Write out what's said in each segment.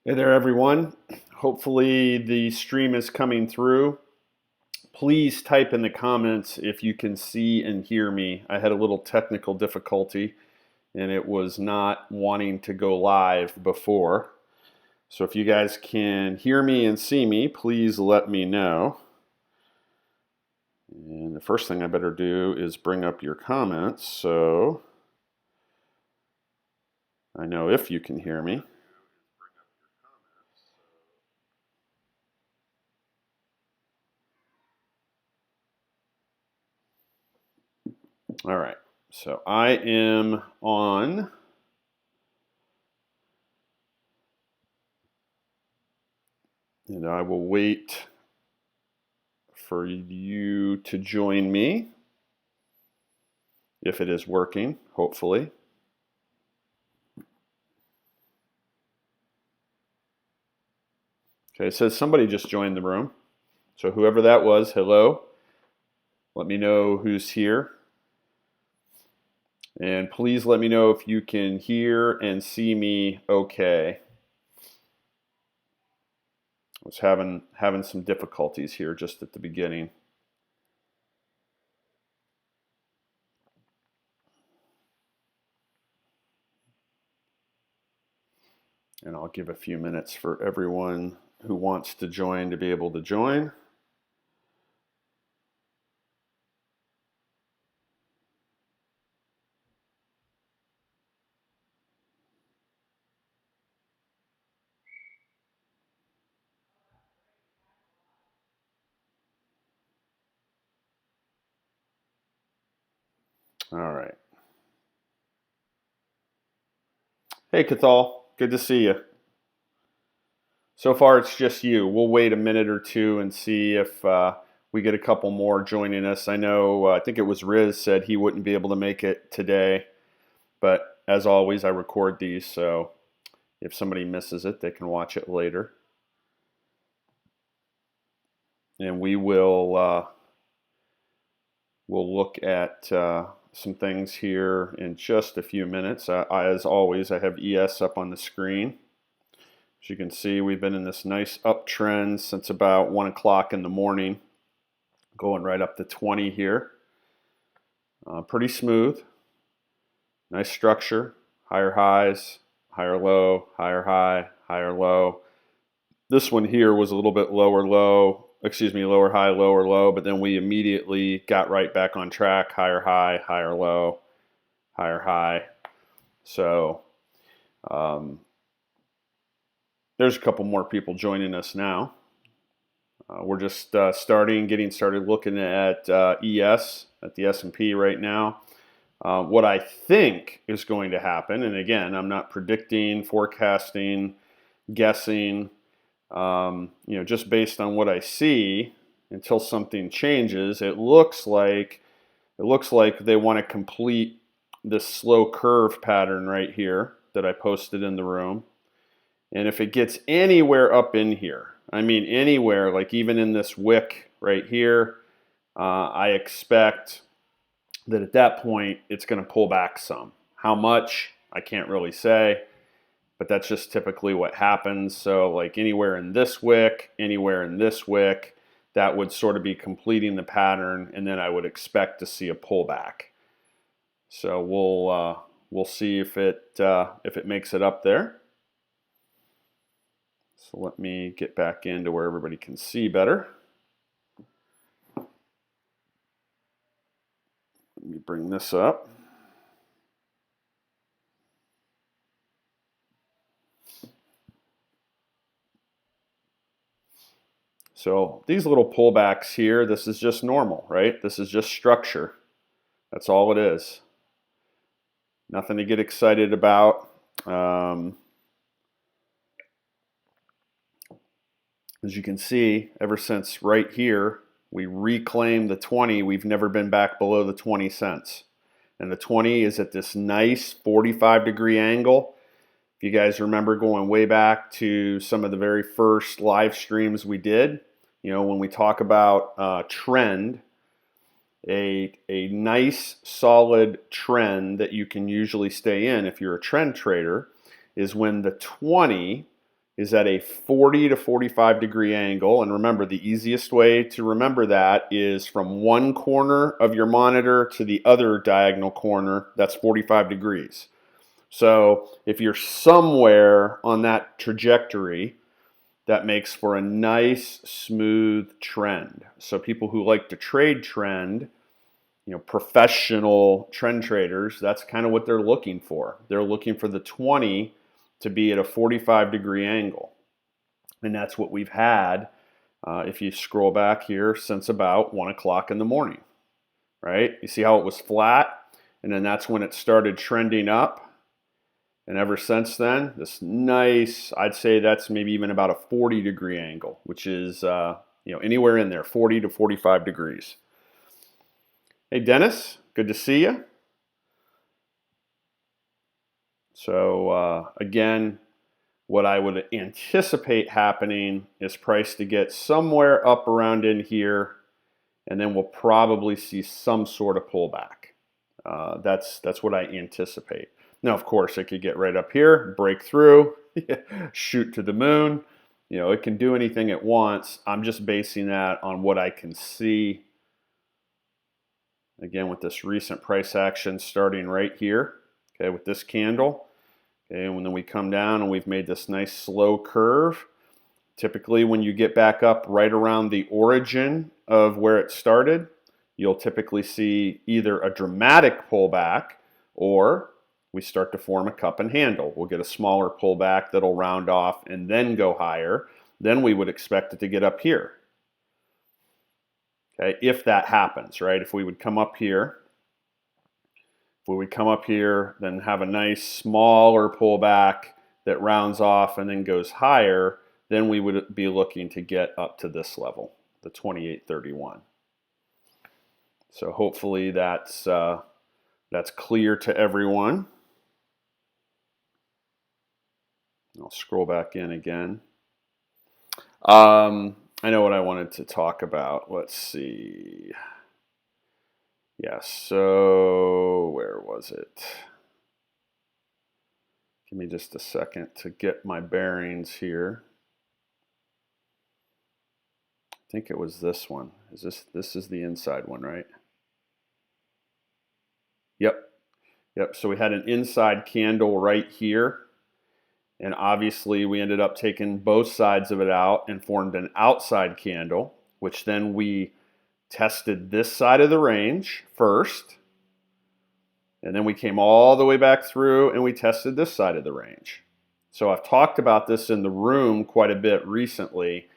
Hey there, everyone. Hopefully the stream is coming through. Please type in the comments if you can see and hear me. I had a little technical difficulty and it was not wanting to go live before. So if you guys can hear me and see me, please let me know. And the first thing I better do is bring up your comments so I know if you can hear me. All right, so I am on. And I will wait for you to join me if it is working, hopefully. Okay, it says somebody just joined the room. So whoever that was, hello. Let me know who's here. And please let me know if you can hear and see me okay. I was having some difficulties here just at the beginning. And I'll give a few minutes for everyone who wants to join to be able to join. All right. Hey, Cathal. Good to see you. So far, it's just you. We'll wait a minute or two and see if we get a couple more joining us. I know, I think it was Riz said he wouldn't be able to make it today, but as always, I record these, so if somebody misses it, they can watch it later. And we'll look at some things here in just a few minutes. As always, I have ES up on the screen. As you can see, we've been in this nice uptrend since about 1 o'clock in the morning, going right up to 20 here. Pretty smooth, nice structure, higher highs, higher low, higher high, higher low. This one here was a little bit lower low, lower high, lower low, but then we immediately got right back on track, higher high, higher low, higher high. So there's a couple more people joining us now. We're just getting started looking at ES, at the S&P right now. What I think is going to happen, and again, I'm not predicting, forecasting, guessing, just based on what I see until something changes. It looks like they want to complete this slow curve pattern right here that I posted in the room. And if it gets anywhere up in here, I mean anywhere, like even in this wick right here, I expect that at that point it's going to pull back some. How much, I can't really say, but that's just typically what happens. So like anywhere in this wick, anywhere in this wick, that would sort of be completing the pattern, and then I would expect to see a pullback. So we'll see if it makes it up there. So let me get back into where everybody can see better. Let me bring this up. So these little pullbacks here, this is just normal, right? This is just structure. That's all it is. Nothing to get excited about. As you can see, ever since right here, we reclaimed the 20. We've never been back below the 20 cents. And the 20 is at this nice 45-degree angle. If you guys remember going way back to some of the very first live streams we did, when we talk about trend, a nice solid trend that you can usually stay in if you're a trend trader is when the 20 is at a 40 to 45 degree angle. And remember, the easiest way to remember that is from one corner of your monitor to the other diagonal corner. That's 45 degrees. So if you're somewhere on that trajectory, that makes for a nice, smooth trend. So people who like to trade trend, professional trend traders, that's kind of what they're looking for. They're looking for the 20 to be at a 45 degree angle. And that's what we've had, if you scroll back here, since about 1 o'clock in the morning, right? You see how it was flat? And then that's when it started trending up. And ever since then, this nice, I'd say that's maybe even about a 40 degree angle, which is, anywhere in there, 40 to 45 degrees. Hey, Dennis, good to see you. So again, what I would anticipate happening is price to get somewhere up around in here, and then we'll probably see some sort of pullback. That's what I anticipate. Now, of course, it could get right up here, break through, shoot to the moon. It can do anything it wants. I'm just basing that on what I can see. Again, with this recent price action starting right here, okay, with this candle. Okay, and then we come down and we've made this nice slow curve. Typically, when you get back up right around the origin of where it started, you'll typically see either a dramatic pullback or we start to form a cup and handle. We'll get a smaller pullback that'll round off and then go higher. Then we would expect it to get up here. Okay, if that happens, right? If we would come up here, then have a nice smaller pullback that rounds off and then goes higher, then we would be looking to get up to this level, the 28.31. So hopefully that's clear to everyone. I'll scroll back in again. I know what I wanted to talk about. Let's see. Yeah, so where was it? Give me just a second to get my bearings here. I think it was this one. This is the inside one, right? Yep. So we had an inside candle right here. And obviously we ended up taking both sides of it out and formed an outside candle, which then we tested this side of the range first. And then we came all the way back through and we tested this side of the range. So I've talked about this in the room quite a bit recently.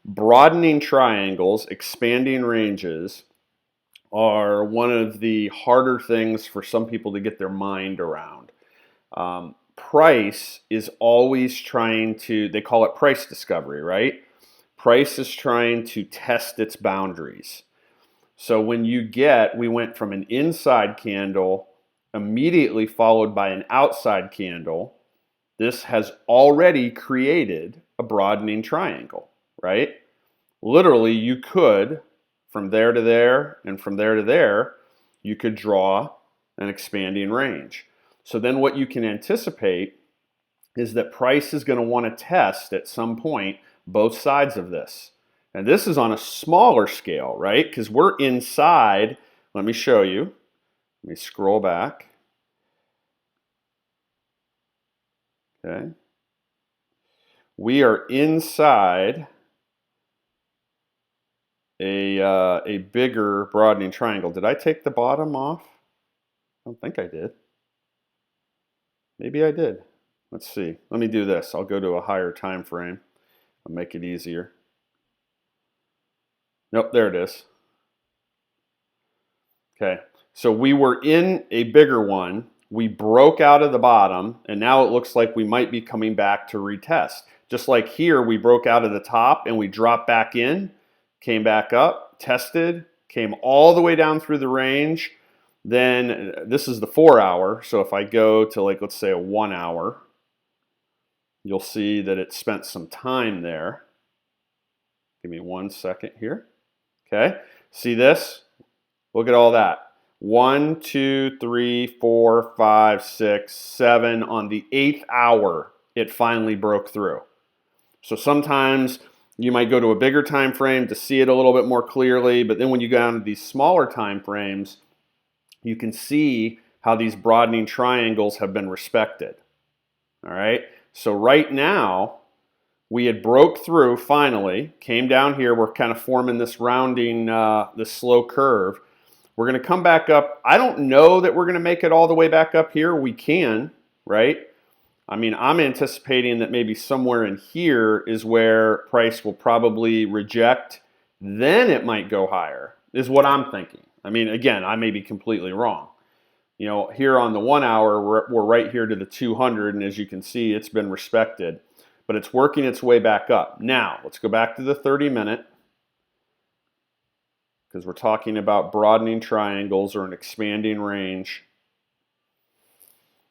Broadening triangles, expanding ranges, are one of the harder things for some people to get their mind around. Price is always trying to, they call it price discovery, right? Price is trying to test its boundaries. So when we went from an inside candle immediately followed by an outside candle, this has already created a broadening triangle, right? Literally, you could, from there to there and from there to there, you could draw an expanding range. So then what you can anticipate is that price is going to want to test at some point both sides of this. And this is on a smaller scale, right? Because we're inside. Let me show you. Let me scroll back. Okay. We are inside a bigger broadening triangle. Did I take the bottom off? I don't think I did. Maybe I did. Let's see. Let me do this. I'll go to a higher time frame. I'll make it easier. Nope, there it is. Okay, so we were in a bigger one. We broke out of the bottom, and now it looks like we might be coming back to retest. Just like here, we broke out of the top and we dropped back in, came back up, tested, came all the way down through the range. Then this is the 4 hour. So if I go to, like, let's say a 1 hour, you'll see that it spent some time there. Give me 1 second here. Okay, see this? Look at all that. 1, 2, 3, 4, 5, 6, 7 on the 8th hour. it finally broke through. So sometimes you might go to a bigger time frame to see it a little bit more clearly, but then when you go down to these smaller time frames, you can see how these broadening triangles have been respected. All right, so right now we had broke through finally, came down here, we're kind of forming this rounding, this slow curve. We're going to come back up. I don't know that we're going to make it all the way back up here. We can, right? I mean, I'm anticipating that maybe somewhere in here is where price will probably reject. Then it might go higher, is what I'm thinking. I mean, again, I may be completely wrong. You know, here on the 1 hour, we're right here to the 200, and as you can see, it's been respected. But it's working its way back up. Now, let's go back to the 30-minute, because we're talking about broadening triangles or an expanding range.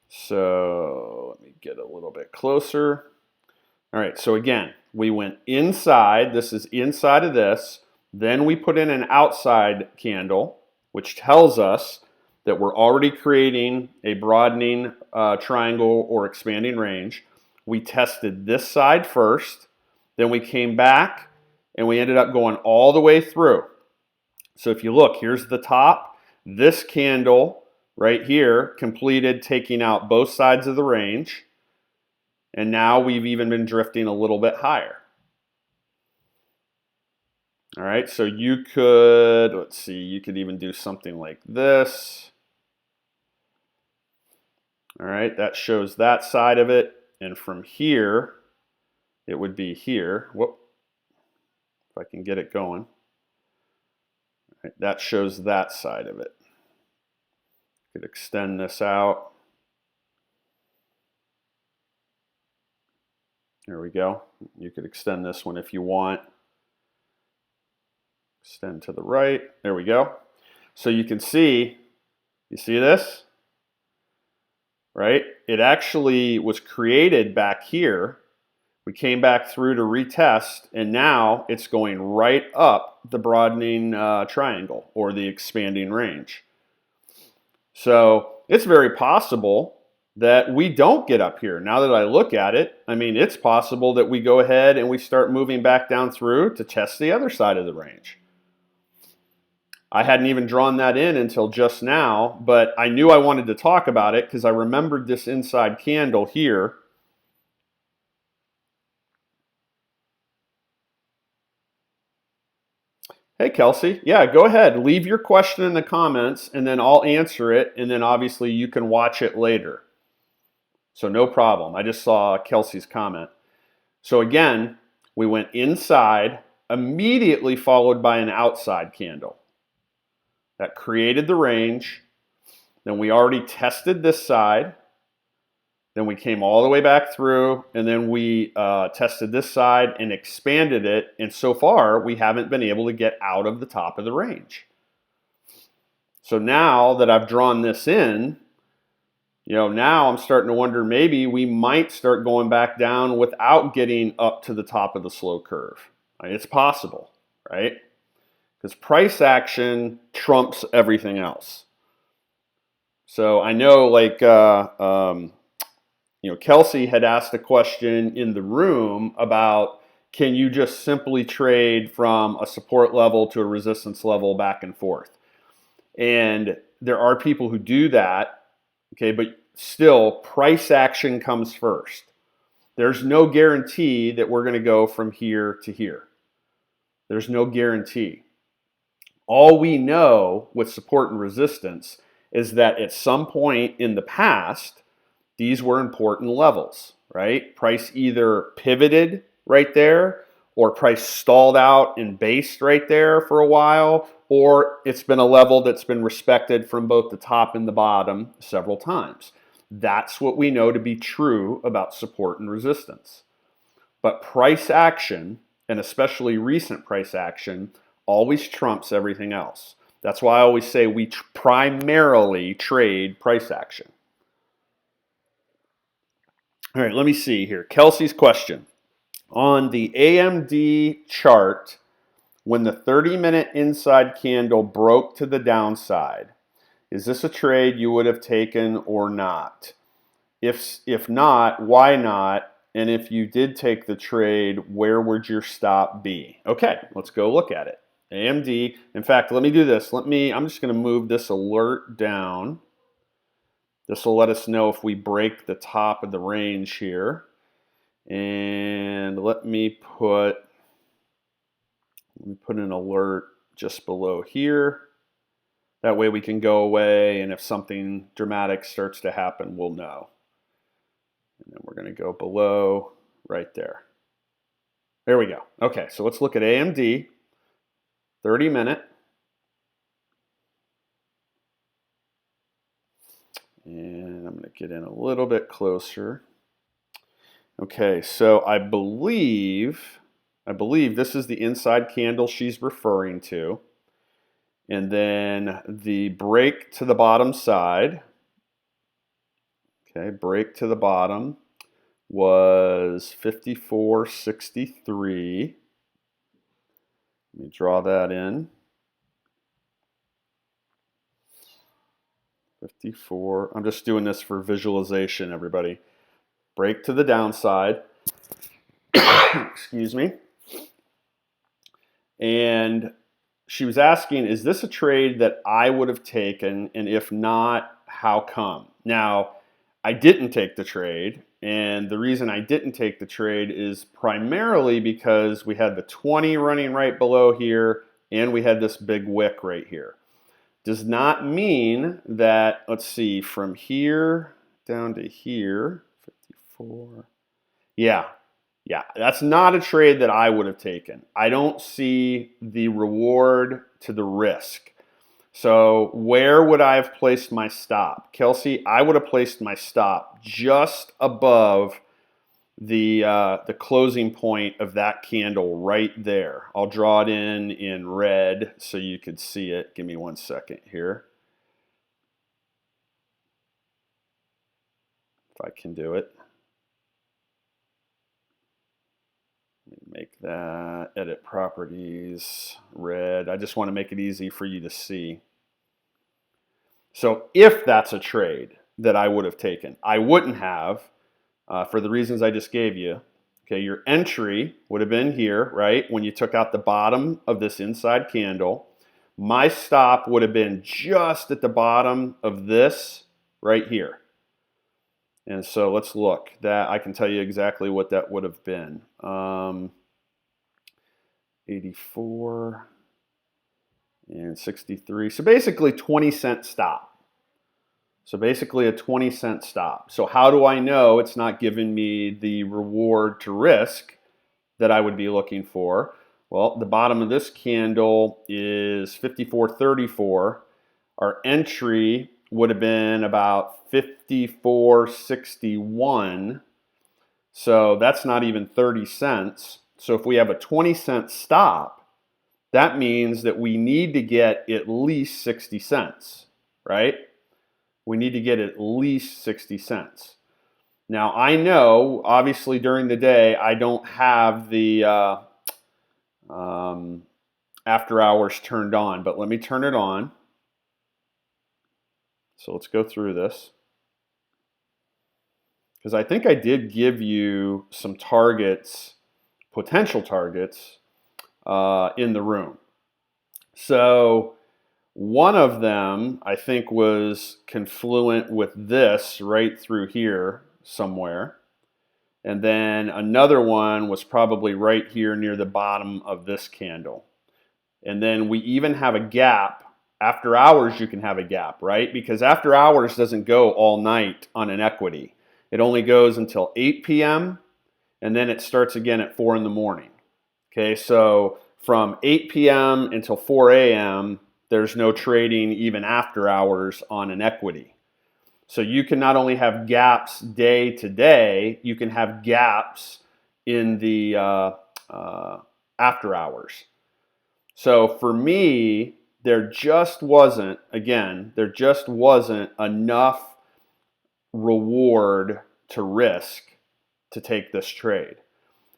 So let me get a little bit closer. All right, so again, we went inside. This is inside of this. Then we put in an outside candle, which tells us that we're already creating a broadening triangle or expanding range. We tested this side first. Then we came back, and we ended up going all the way through. So if you look, here's the top. This candle right here completed taking out both sides of the range, and now we've even been drifting a little bit higher. All right, so you could, let's see, you could even do something like this. All right, that shows that side of it, and from here, it would be here. Whoop, if I can get it going. All right, that shows that side of it. Could extend this out. There we go. You could extend this one if you want. Extend to the right. There we go. So you can see, you see this? Right? It actually was created back here. We came back through to retest, and now it's going right up the broadening triangle or the expanding range. So it's very possible that we don't get up here. Now that I look at it, I mean, it's possible that we go ahead and we start moving back down through to test the other side of the range. I hadn't even drawn that in until just now, but I knew I wanted to talk about it because I remembered this inside candle here. Hey, Kelsey. Yeah, go ahead. Leave your question in the comments, and then I'll answer it, and then obviously you can watch it later. So no problem. I just saw Kelsey's comment. So again, we went inside, immediately followed by an outside candle. That created the range. Then we already tested this side. Then we came all the way back through, and then we tested this side and expanded it. And so far, we haven't been able to get out of the top of the range. So now that I've drawn this in, you know, now I'm starting to wonder maybe we might start going back down without getting up to the top of the slow curve. It's possible, right? Because price action trumps everything else. So I know, like, you know, Kelsey had asked a question in the room about, can you just simply trade from a support level to a resistance level back and forth? And there are people who do that, okay, but still price action comes first. There's no guarantee that we're going to go from here to here. There's no guarantee. All we know with support and resistance is that at some point in the past, these were important levels, right? Price either pivoted right there, or price stalled out and based right there for a while, or it's been a level that's been respected from both the top and the bottom several times. That's what we know to be true about support and resistance. But price action, and especially recent price action, always trumps everything else. That's why I always say we primarily trade price action. All right, let me see here. Kelsey's question. On the AMD chart, when the 30-minute inside candle broke to the downside, is this a trade you would have taken or not? If not, why not? And if you did take the trade, where would your stop be? Okay, let's go look at it. AMD. In fact, let me do this. I'm just going to move this alert down. This will let us know if we break the top of the range here. And let me put an alert just below here. That way we can go away, and if something dramatic starts to happen, we'll know. And then we're going to go below right there. There we go. Okay, so let's look at AMD, 30-minute. And I'm going to get in a little bit closer. Okay, so I believe this is the inside candle she's referring to. And then the break to the bottom side, okay, break to the bottom was 54.63. Let me draw that in. 54. I'm just doing this for visualization, everybody. Break to the downside. Excuse me. And she was asking, is this a trade that I would have taken? And if not, how come? Now, I didn't take the trade. And the reason I didn't take the trade is primarily because we had the 20 running right below here, and we had this big wick right here. Does not mean that, let's see, from here down to here, 54. Yeah, that's not a trade that I would have taken. I don't see the reward to the risk. So where would I have placed my stop? Kelsey, I would have placed my stop just above the closing point of that candle right there. I'll draw it in red so you could see it. Give me 1 second here. If I can do it. Make that edit properties red. I just want to make it easy for you to see. So if that's a trade that I would have taken, I wouldn't have for the reasons I just gave you. Okay, your entry would have been here, right? When you took out the bottom of this inside candle. My stop would have been just at the bottom of this right here. And so let's look. That I can tell you exactly what that would have been. 84 and 63. So basically 20-cent stop. So basically a 20-cent stop. So how do I know it's not giving me the reward to risk that I would be looking for? Well, the bottom of this candle is 54.34. Our entry would have been about 54.61. So that's not even 30 cents. So if we have a 20-cent stop, that means that we need to get at least 60 cents, right? We need to get at least 60 cents. Now, I know, obviously, during the day, I don't have the after hours turned on, but let me turn it on. So let's go through this. Because I think I did give you some targets, potential targets, in the room. So one of them, I think, was confluent with this right through here somewhere. And then another one was probably right here near the bottom of this candle. And then we even have a gap. After hours, you can have a gap, right? Because after hours doesn't go all night on an equity. It only goes until 8 p.m. and then it starts again at 4 in the morning. Okay, so from 8 p.m. until 4 a.m., there's no trading even after hours on an equity. So you can not only have gaps day to day, you can have gaps in the after hours. So for me, there just wasn't enough reward to risk to take this trade.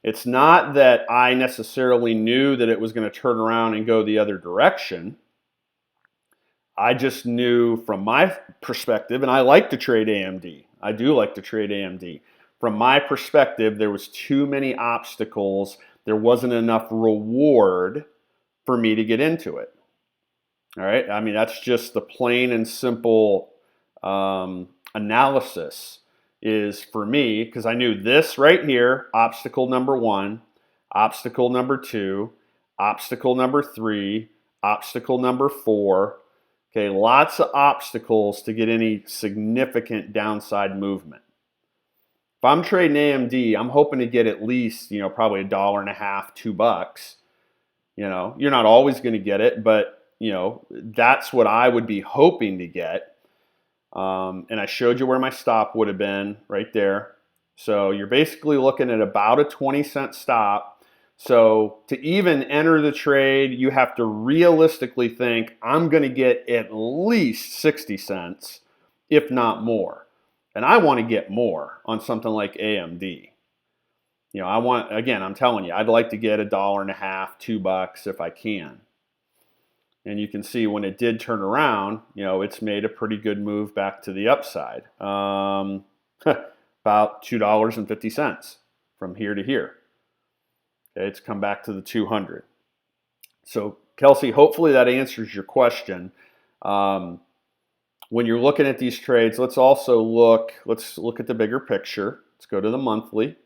It's not that I necessarily knew that it was going to turn around and go the other direction. I just knew from my perspective, and I like to trade AMD. I do like to trade AMD. From my perspective, there was too many obstacles. There wasn't enough reward for me to get into it. All right. I mean, that's just the plain and simple analysis is for me, because I knew this right here, obstacle number 1, obstacle number 2, obstacle number 3, obstacle number 4. Okay, lots of obstacles to get any significant downside movement. If I'm trading AMD, I'm hoping to get at least, probably $1.50, $2. You're not always going to get it, but that's what I would be hoping to get. And I showed you where my stop would have been right there. So you're basically looking at about a 20-cent stop. So to even enter the trade, you have to realistically think, I'm going to get at least 60 cents, if not more. And I want to get more on something like AMD. I'm telling you, I'd like to get $1.50, $2 if I can. And you can see when it did turn around, it's made a pretty good move back to the upside. About $2.50 from here to here. Okay, it's come back to the 200. So, Kelsey, hopefully that answers your question. When you're looking at these trades, let's look at the bigger picture. Let's go to the monthly.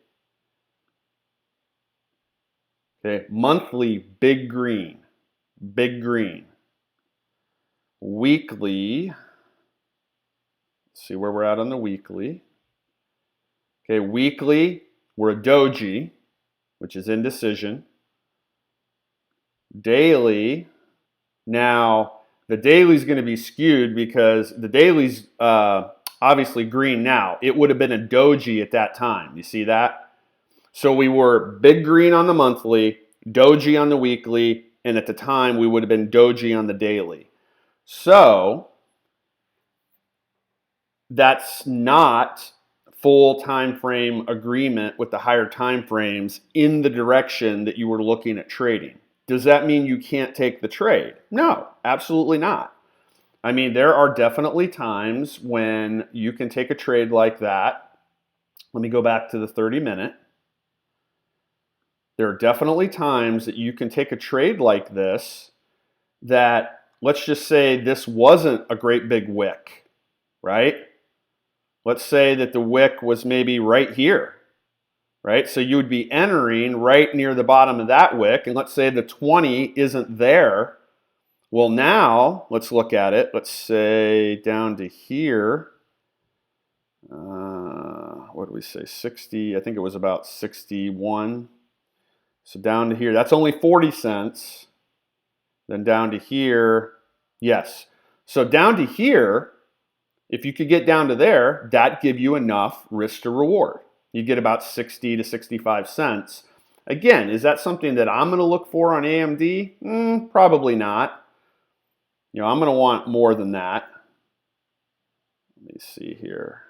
Okay, monthly, big green. Big green. Weekly, let's see where we're at on the weekly. Okay, weekly, we're a doji, which is indecision. Daily, now the daily is going to be skewed because the daily's obviously green now. It would have been a doji at that time. You see that? So we were big green on the monthly, doji on the weekly, and at the time we would have been doji on the daily. So that's not full time frame agreement with the higher time frames in the direction that you were looking at trading. Does that mean you can't take the trade? No, absolutely not. I mean, there are definitely times when you can take a trade like that. Let me go back to the 30-minute. There are definitely times that you can take a trade like this that, let's just say this wasn't a great big wick, right? Let's say that the wick was maybe right here, right? So you would be entering right near the bottom of that wick, and let's say the 20 isn't there. Well, now let's look at it. Let's say down to here. What do we say? 60, I think it was about 61. So down to here, that's only 40 cents. Then down to here, yes. So down to here, if you could get down to there, that'd give you enough risk to reward. You get about 60 to 65 cents. Again, is that something that I'm going to look for on AMD? Probably not. I'm going to want more than that. Let me see here.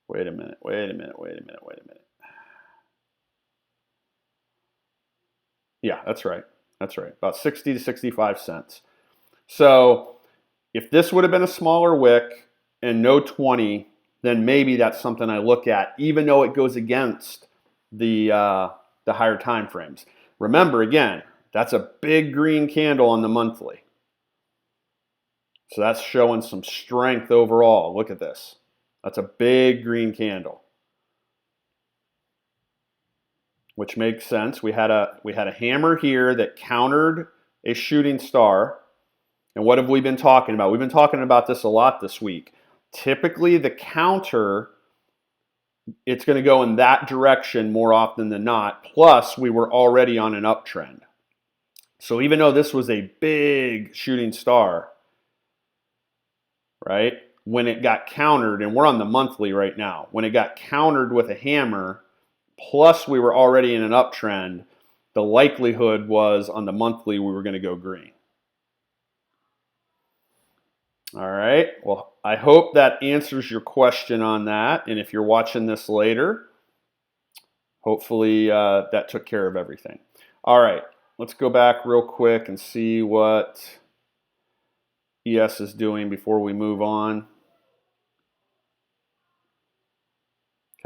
Wait a minute. Yeah, that's right. About 60 to 65 cents. So if this would have been a smaller wick and no 20, then maybe that's something I look at, even though it goes against the higher time frames. Remember, again, that's a big green candle on the monthly. So that's showing some strength overall. Look at this. That's a big green candle, which makes sense. We had a hammer here that countered a shooting star. And what have we been talking about? We've been talking about this a lot this week. Typically, the counter, it's going to go in that direction more often than not. Plus, we were already on an uptrend. So even though this was a big shooting star, right, when it got countered, and we're on the monthly right now, when it got countered with a hammer, plus we were already in an uptrend, the likelihood was on the monthly we were going to go green. All right, well, I hope that answers your question on that. And if you're watching this later, hopefully that took care of everything. All right, let's go back real quick and see what ES is doing before we move on.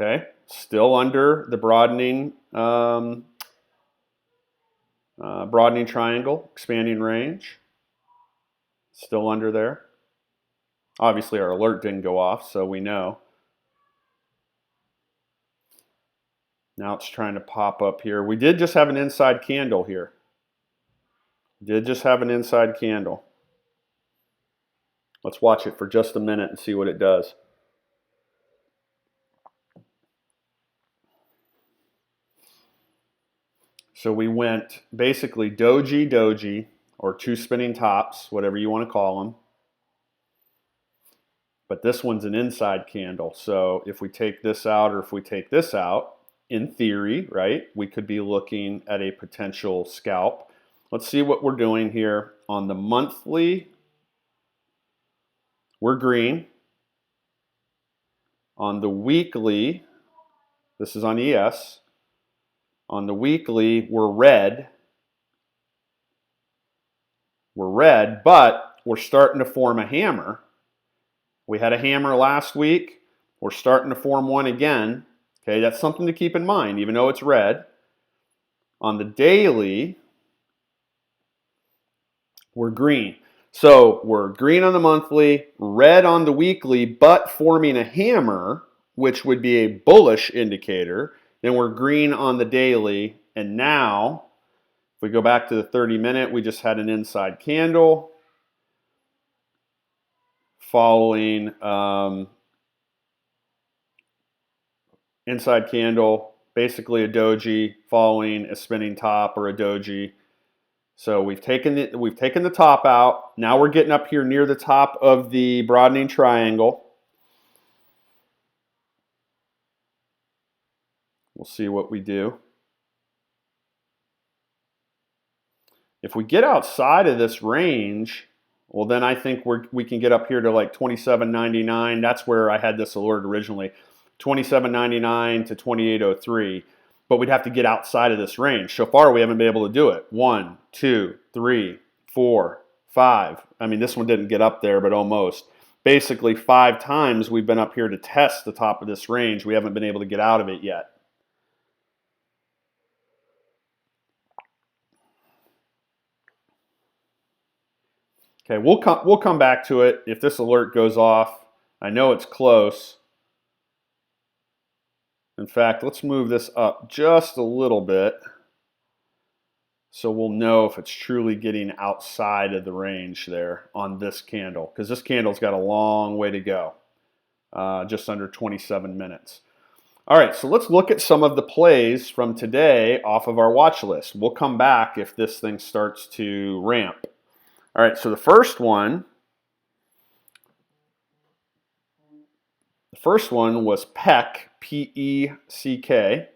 Okay, still under the broadening broadening triangle, expanding range. Still under there. Obviously our alert didn't go off, so we know. Now it's trying to pop up here. We did just have an inside candle here. Did just have an inside candle. Let's watch it for just a minute and see what it does. So we went basically doji, doji, or two spinning tops, whatever you want to call them. But this one's an inside candle. So if we take this out or if we take this out, in theory, right, we could be looking at a potential scalp. Let's see what we're doing here. On the monthly, we're green. On the weekly, this is on ES. On the weekly, we're red. We're red, but we're starting to form a hammer. We had a hammer last week. We're starting to form one again. Okay, that's something to keep in mind, even though it's red. On the daily, we're green. So we're green on the monthly, red on the weekly, but forming a hammer, which would be a bullish indicator. Then we're green on the daily. And now, if we go back to the 30-minute, we just had an inside candle following inside candle, basically a doji following a spinning top or a doji. So we've taken the top out. Now we're getting up here near the top of the broadening triangle. We'll see what we do. If we get outside of this range, well, then I think we can get up here to like 27.99. That's where I had this alert originally, 27.99 to 28.03. But we'd have to get outside of this range. So far, we haven't been able to do it. 1, 2, 3, 4, 5. I mean, this one didn't get up there, but almost. Basically, 5 times we've been up here to test the top of this range. We haven't been able to get out of it yet. Okay, we'll come back to it if this alert goes off. I know it's close. In fact, let's move this up just a little bit so we'll know if it's truly getting outside of the range there on this candle, because this candle's got a long way to go, just under 27 minutes. All right, so let's look at some of the plays from today off of our watch list. We'll come back if this thing starts to ramp. All right, so the first one was PECK, P-E-C-K.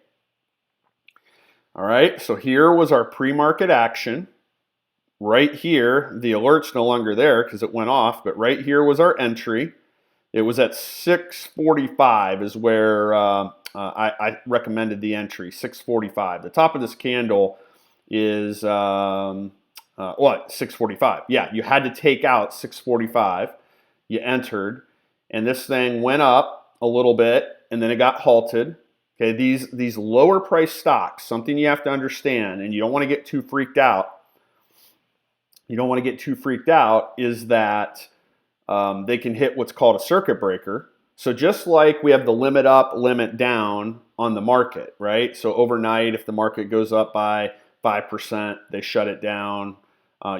All right, so here was our pre-market action. Right here, the alert's no longer there because it went off, but right here was our entry. It was at 6:45 is where I recommended the entry, 6:45. The top of this candle is, 6:45. Yeah, you had to take out 6:45. You entered. And this thing went up a little bit, and then it got halted. Okay, these lower price stocks, something you have to understand, and you don't want to get too freaked out. You don't want to get too freaked out is that they can hit what's called a circuit breaker. So just like we have the limit up, limit down on the market, right? So overnight, if the market goes up by 5%, they shut it down.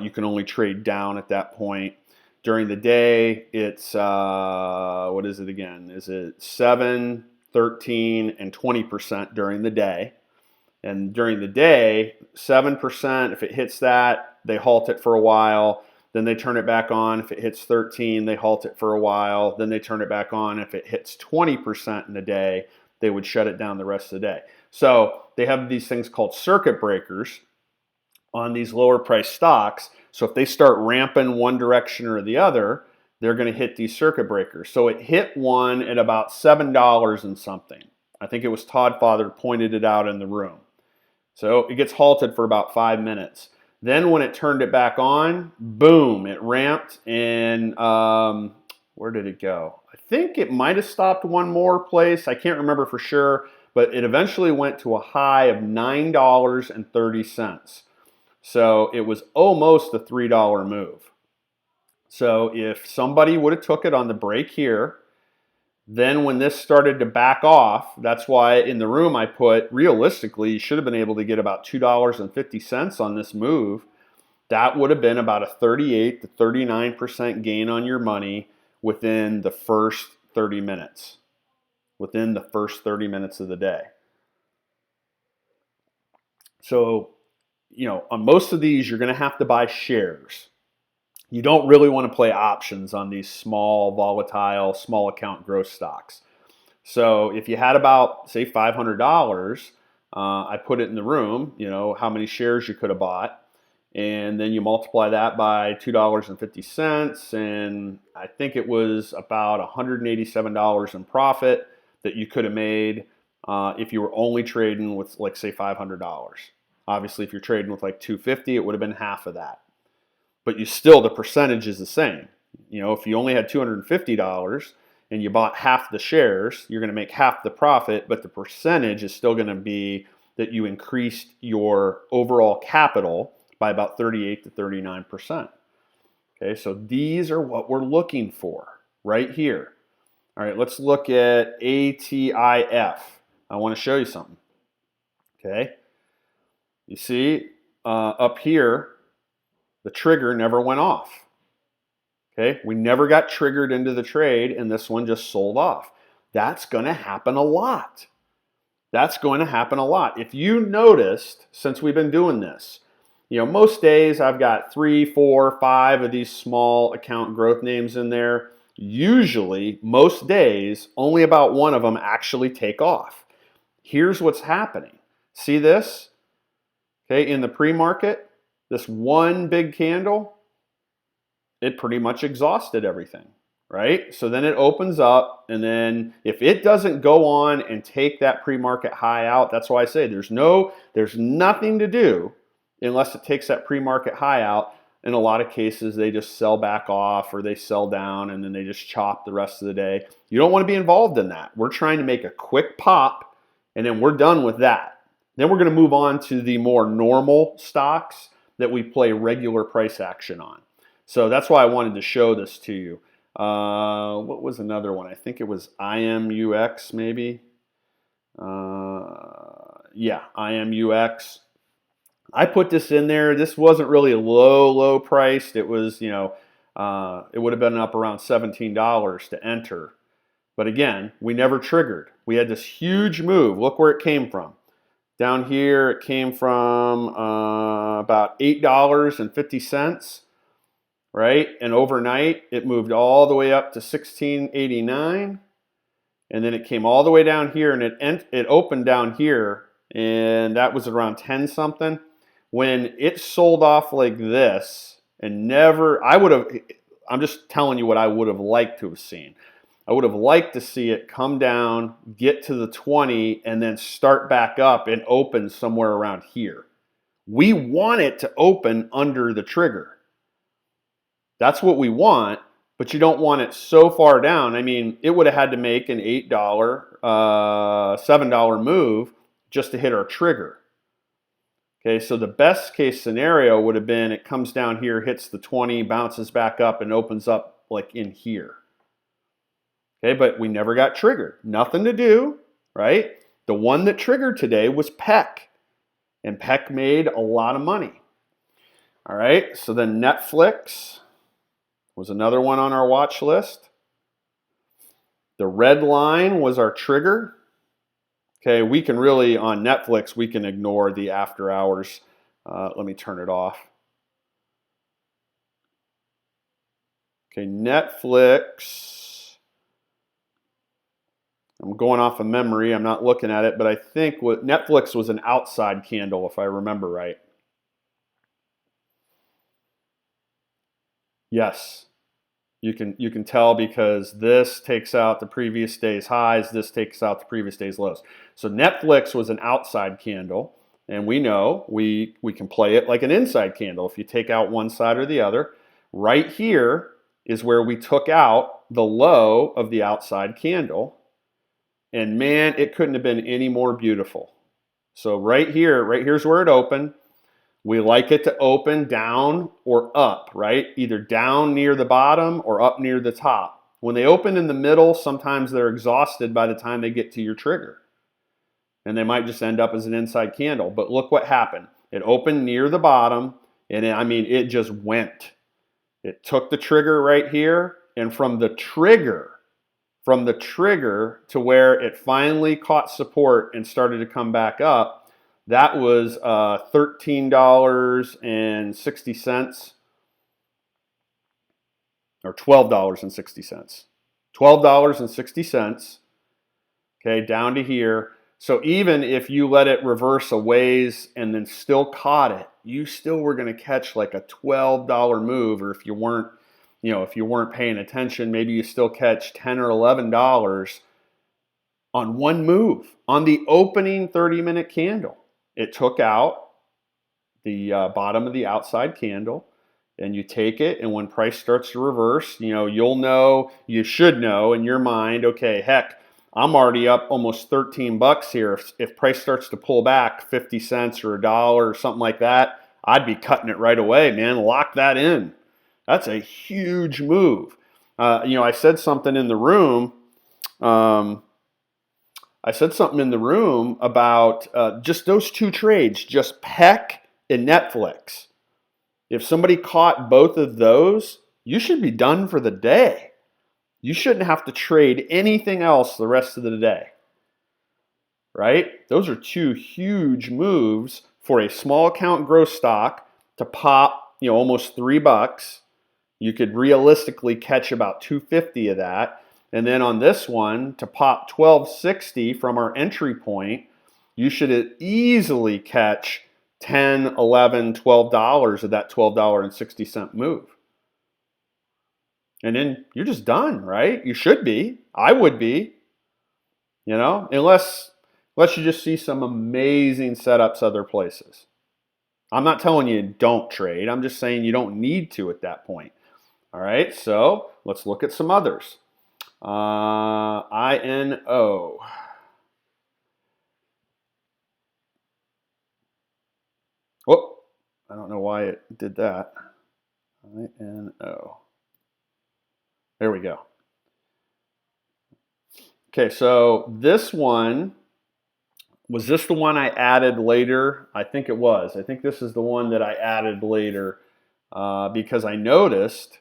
You can only trade down at that point. During the day, it's, what is it again? Is it 7, 13, and 20% during the day? And during the day, 7%, if it hits that, they halt it for a while. Then they turn it back on. If it hits 13, they halt it for a while. Then they turn it back on. If it hits 20% in the day, they would shut it down the rest of the day. So they have these things called circuit breakers on these lower price stocks. So if they start ramping one direction or the other, they're going to hit these circuit breakers. So it hit one at about $7 and something. I think it was Todd Father pointed it out in the room. So it gets halted for about 5 minutes. Then when it turned it back on, boom, it ramped and where did it go? I think it might have stopped one more place. I can't remember for sure, but it eventually went to a high of $9.30. So it was almost a $3 move. So if somebody would have took it on the break here, then when this started to back off, that's why in the room I put, realistically, you should have been able to get about $2.50 on this move. That would have been about a 38 to 39% gain on your money within the first 30 minutes. Within the first 30 minutes of the day. So, you know, on most of these, you're going to have to buy shares. You don't really want to play options on these small, volatile, small account growth stocks. So if you had about, say, $500, I put it in the room, you know, how many shares you could have bought. And then you multiply that by $2.50, and I think it was about $187 in profit that you could have made if you were only trading with, like, say, $500. Obviously, if you're trading with like $250, it would have been half of that. But you still, the percentage is the same. You know, if you only had $250 and you bought half the shares, you're going to make half the profit, but the percentage is still going to be that you increased your overall capital by about 38 to 39%. Okay, so these are what we're looking for right here. All right, let's look at ATIF. I want to show you something. Okay, you see up here, the trigger never went off. Okay, we never got triggered into the trade, and this one just sold off. That's going to happen a lot. That's going to happen a lot. If you noticed, since we've been doing this, you know, most days I've got 3, 4, 5 of these small account growth names in there. Usually, most days, only about one of them actually take off. Here's what's happening. See this? Okay, in the pre-market, this one big candle, it pretty much exhausted everything, right? So then it opens up, and then if it doesn't go on and take that pre-market high out, that's why I say there's nothing to do unless it takes that pre-market high out. In a lot of cases, they just sell back off or they sell down and then they just chop the rest of the day. You don't want to be involved in that. We're trying to make a quick pop, and then we're done with that. Then we're going to move on to the more normal stocks that we play regular price action on. So that's why I wanted to show this to you. What was another one? I think it was IMUX maybe. Yeah, IMUX. I put this in there. This wasn't really a low priced. It was, you know, it would have been up around $17 to enter. But again, we never triggered. We had this huge move. Look where it came from. Down here, it came from about $8.50, right? And overnight, it moved all the way up to $16.89. And then it came all the way down here, and it opened down here, and that was around 10 something. When it sold off like this, and I'm just telling you what I would have liked to have seen. I would have liked to see it come down, get to the 20, and then start back up and open somewhere around here. We want it to open under the trigger. That's what we want, but you don't want it so far down. I mean, it would have had to make an $8, $7 move just to hit our trigger. Okay, so the best case scenario would have been it comes down here, hits the 20, bounces back up, and opens up like in here. Okay, but we never got triggered. Nothing to do, right? The one that triggered today was PEC, and PEC made a lot of money. All right, so then Netflix was another one on our watch list. The red line was our trigger. Okay, we can really, on Netflix, we can ignore the after hours. Let me turn it off. Okay, Netflix. I'm going off of memory. I'm not looking at it, but I think Netflix was an outside candle, if I remember right. Yes, you can tell because this takes out the previous day's highs. This takes out the previous day's lows. So Netflix was an outside candle, and we know we can play it like an inside candle if you take out one side or the other. Right here is where we took out the low of the outside candle. And man, it couldn't have been any more beautiful. So right here's where it opened. We like it to open down or up, right? Either down near the bottom or up near the top. When they open in the middle, sometimes they're exhausted by the time they get to your trigger. And they might just end up as an inside candle. But look what happened. It opened near the bottom, and it just went. It took the trigger right here, and from the trigger to where it finally caught support and started to come back up, that was $13.60 or $12.60. $12.60, okay, down to here. So even if you let it reverse a ways and then still caught it, you still were going to catch like a $12 move, or if you weren't paying attention, maybe you still catch $10 or $11 on one move on the opening 30-minute candle. It took out the bottom of the outside candle, and you take it, and when price starts to reverse, you should know in your mind, okay, heck, I'm already up almost 13 bucks here. If price starts to pull back 50 cents or $1 or something like that, I'd be cutting it right away, man. Lock that in. That's a huge move. I said something in the room. About just those two trades, just PEC and Netflix. If somebody caught both of those, you should be done for the day. You shouldn't have to trade anything else the rest of the day, right? Those are two huge moves for a small account growth stock to pop, almost $3. You could realistically catch about 250 of that. And then on this one, to pop 1260 from our entry point, you should easily catch $10, $11, $12 of that $12.60 move. And then you're just done, right? You should be. I would be. Unless you just see some amazing setups other places. I'm not telling you don't trade. I'm just saying you don't need to at that point. All right, so let's look at some others. INO. Whoop, I don't know why it did that. INO. There we go. Okay, so this one, was this the one I added later? I think it was. I think this is the one that I added later because I noticed,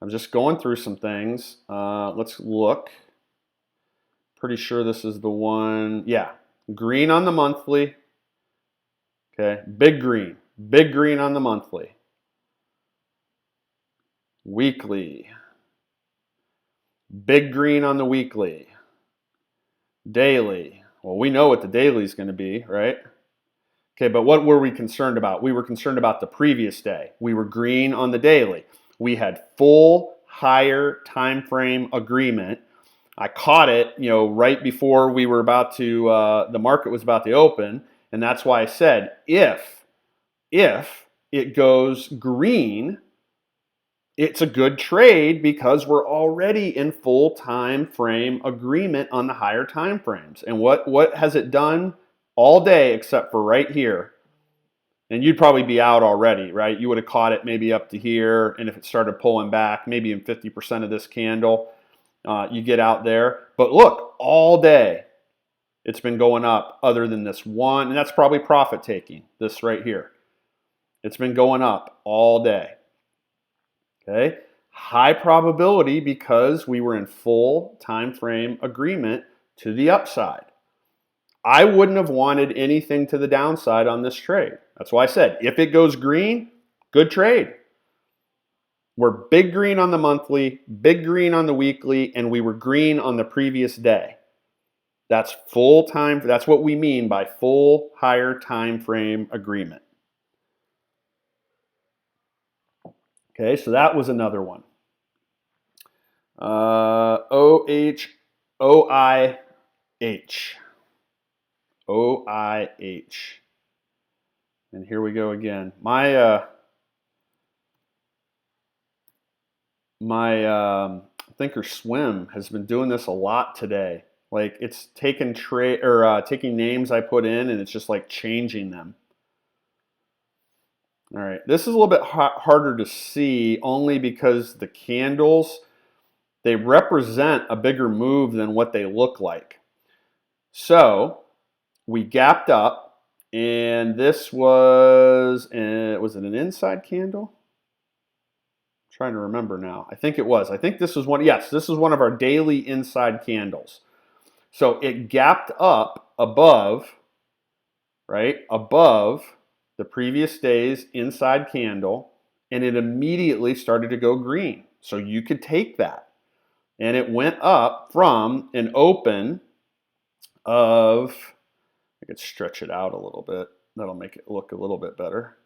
I'm just going through some things. Let's look. Pretty sure this is the one. Yeah, green on the monthly. Okay, big green on the monthly. Weekly. Big green on the weekly. Daily. Well, we know what the daily is going to be, right? Okay, but what were we concerned about? We were concerned about the previous day. We were green on the daily. We had full higher time frame agreement. I caught it, right before we were about to, the market was about to open, and that's why I said if it goes green, it's a good trade because we're already in full time frame agreement on the higher time frames. And what has it done all day except for right here? And you'd probably be out already, right? You would have caught it maybe up to here, and if it started pulling back, maybe in 50% of this candle, you get out there. But look, all day it's been going up other than this one, and that's probably profit taking, this right here. It's been going up all day. Okay, high probability because we were in full time frame agreement to the upside. I wouldn't have wanted anything to the downside on this trade. That's why I said, if it goes green, good trade. We're big green on the monthly, big green on the weekly, and we were green on the previous day. That's full time. That's what we mean by full higher time frame agreement. Okay, so that was another one. OIH. And here we go again. My Thinkorswim has been doing this a lot today. Like it's taking taking names I put in and it's just like changing them. All right, this is a little bit harder to see only because the candles, they represent a bigger move than what they look like. So we gapped up, and this was it an inside candle? I'm trying to remember now. I think it was. I think this was one. Yes, this is one of our daily inside candles. So it gapped up above, right, above the previous day's inside candle, and it immediately started to go green. So you could take that. And it went up from an open of, I could stretch it out a little bit. That'll make it look a little bit better.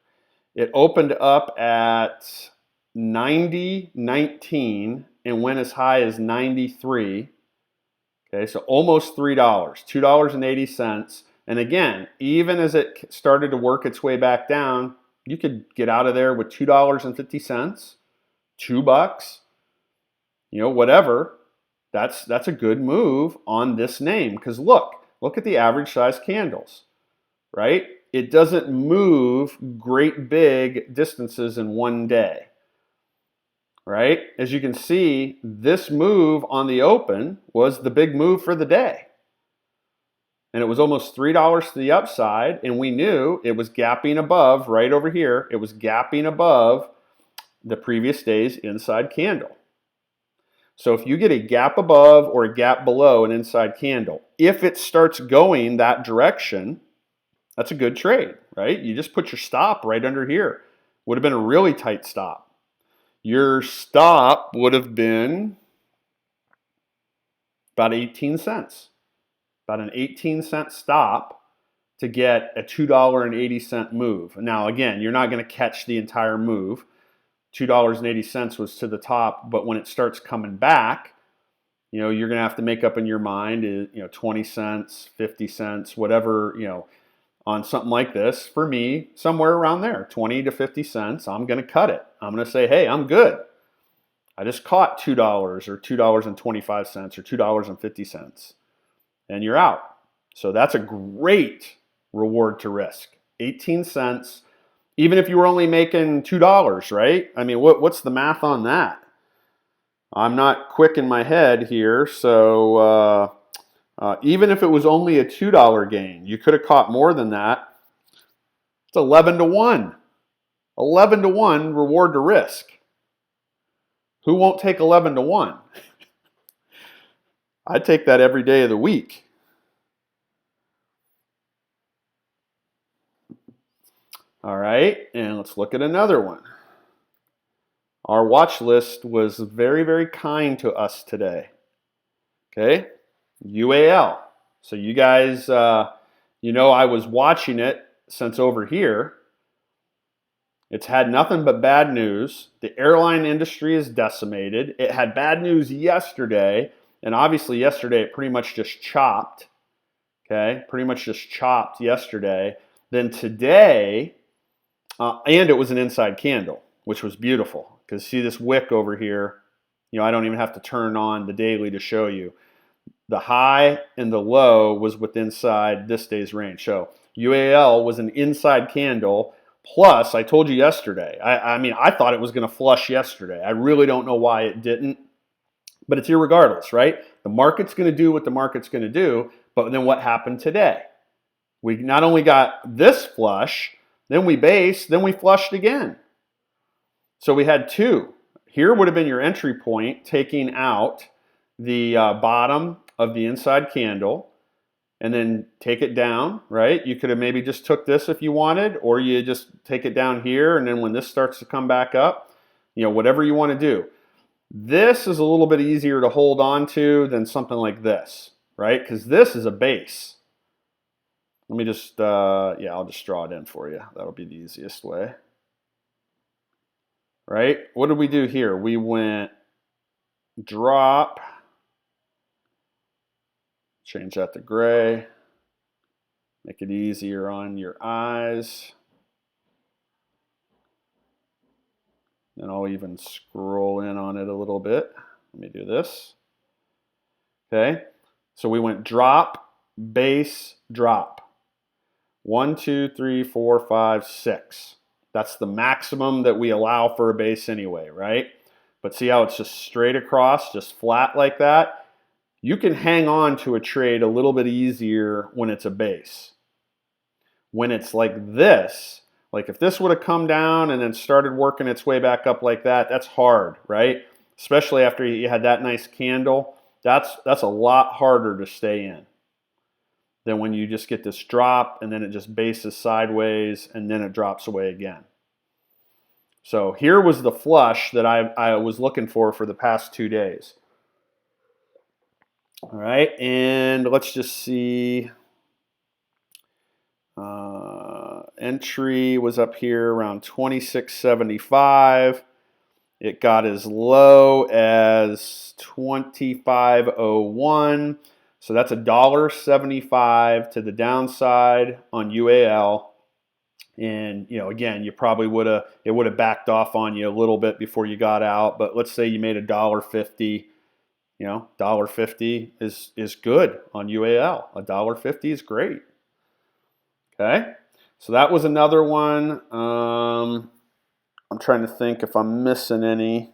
It opened up at 90.19 and went as high as 93. Okay, so almost $3, $2.80. And again, even as it started to work its way back down, you could get out of there with $2.50, $2, whatever. That's a good move on this name because look at the average size candles, right? It doesn't move great big distances in one day, right? As you can see, this move on the open was the big move for the day. And it was almost $3 to the upside, and we knew it was gapping above right over here. It was gapping above the previous day's inside candle. So if you get a gap above or a gap below an inside candle, if it starts going that direction, that's a good trade, right? You just put your stop right under here. Would have been a really tight stop. Your stop would have been about 18 cents. About an 18-cent stop to get a $2.80 move. Now, again, you're not going to catch the entire move. $2.80 was to the top, but when it starts coming back, you're going to have to make up in your mind, 20 cents, 50 cents, whatever, on something like this. For me, somewhere around there, 20 to 50 cents, I'm going to cut it. I'm going to say, hey, I'm good. I just caught $2 or $2.25 or $2.50. And you're out. So that's a great reward to risk. 18 cents, even if you were only making $2, right? I mean, what's the math on that? I'm not quick in my head here, so even if it was only a $2 gain, you could have caught more than that. It's 11 to 1. 11 to 1 reward to risk. Who won't take 11 to 1? I take that every day of the week. All right, and let's look at another one. Our watch list was very, very kind to us today. Okay, UAL. So you guys, I was watching it since over here. It's had nothing but bad news. The airline industry is decimated. It had bad news yesterday. And obviously yesterday it pretty much just chopped, okay? Pretty much just chopped yesterday. Then today, and it was an inside candle, which was beautiful. Because see this wick over here, I don't even have to turn on the daily to show you. The high and the low was within inside this day's range. So UAL was an inside candle. Plus, I told you yesterday, I thought it was going to flush yesterday. I really don't know why it didn't. But it's irregardless, right? The market's going to do what the market's going to do, but then what happened today? We not only got this flush, then we based, then we flushed again. So we had two. Here would have been your entry point, taking out the bottom of the inside candle, and then take it down, right? You could have maybe just took this if you wanted, or you just take it down here, and then when this starts to come back up, whatever you want to do. This is a little bit easier to hold on to than something like this, right? Because this is a base. Let me just, I'll just draw it in for you. That'll be the easiest way. Right? What did we do here? We went drop, change that to gray, make it easier on your eyes. And I'll even scroll in on it a little bit. Let me do this. Okay, so we went drop, base, drop. 1, 2, 3, 4, 5, 6. That's the maximum that we allow for a base anyway, right? But see how it's just straight across, just flat like that? You can hang on to a trade a little bit easier when it's a base. When it's like this, like if this would have come down and then started working its way back up like that, that's hard, right? Especially after you had that nice candle. That's a lot harder to stay in than when you just get this drop and then it just bases sideways and then it drops away again. So here was the flush that I was looking for the past 2 days. All right, and let's just see. Entry was up here around 26.75. It got as low as 25.01. So that's $1.75 to the downside on UAL. And, you know, again, you probably it would have backed off on you a little bit before you got out. But let's say you made $1.50. You know, $1.50 is good on UAL. $1.50 is great. Okay, so that was another one. I'm trying to think if I'm missing any.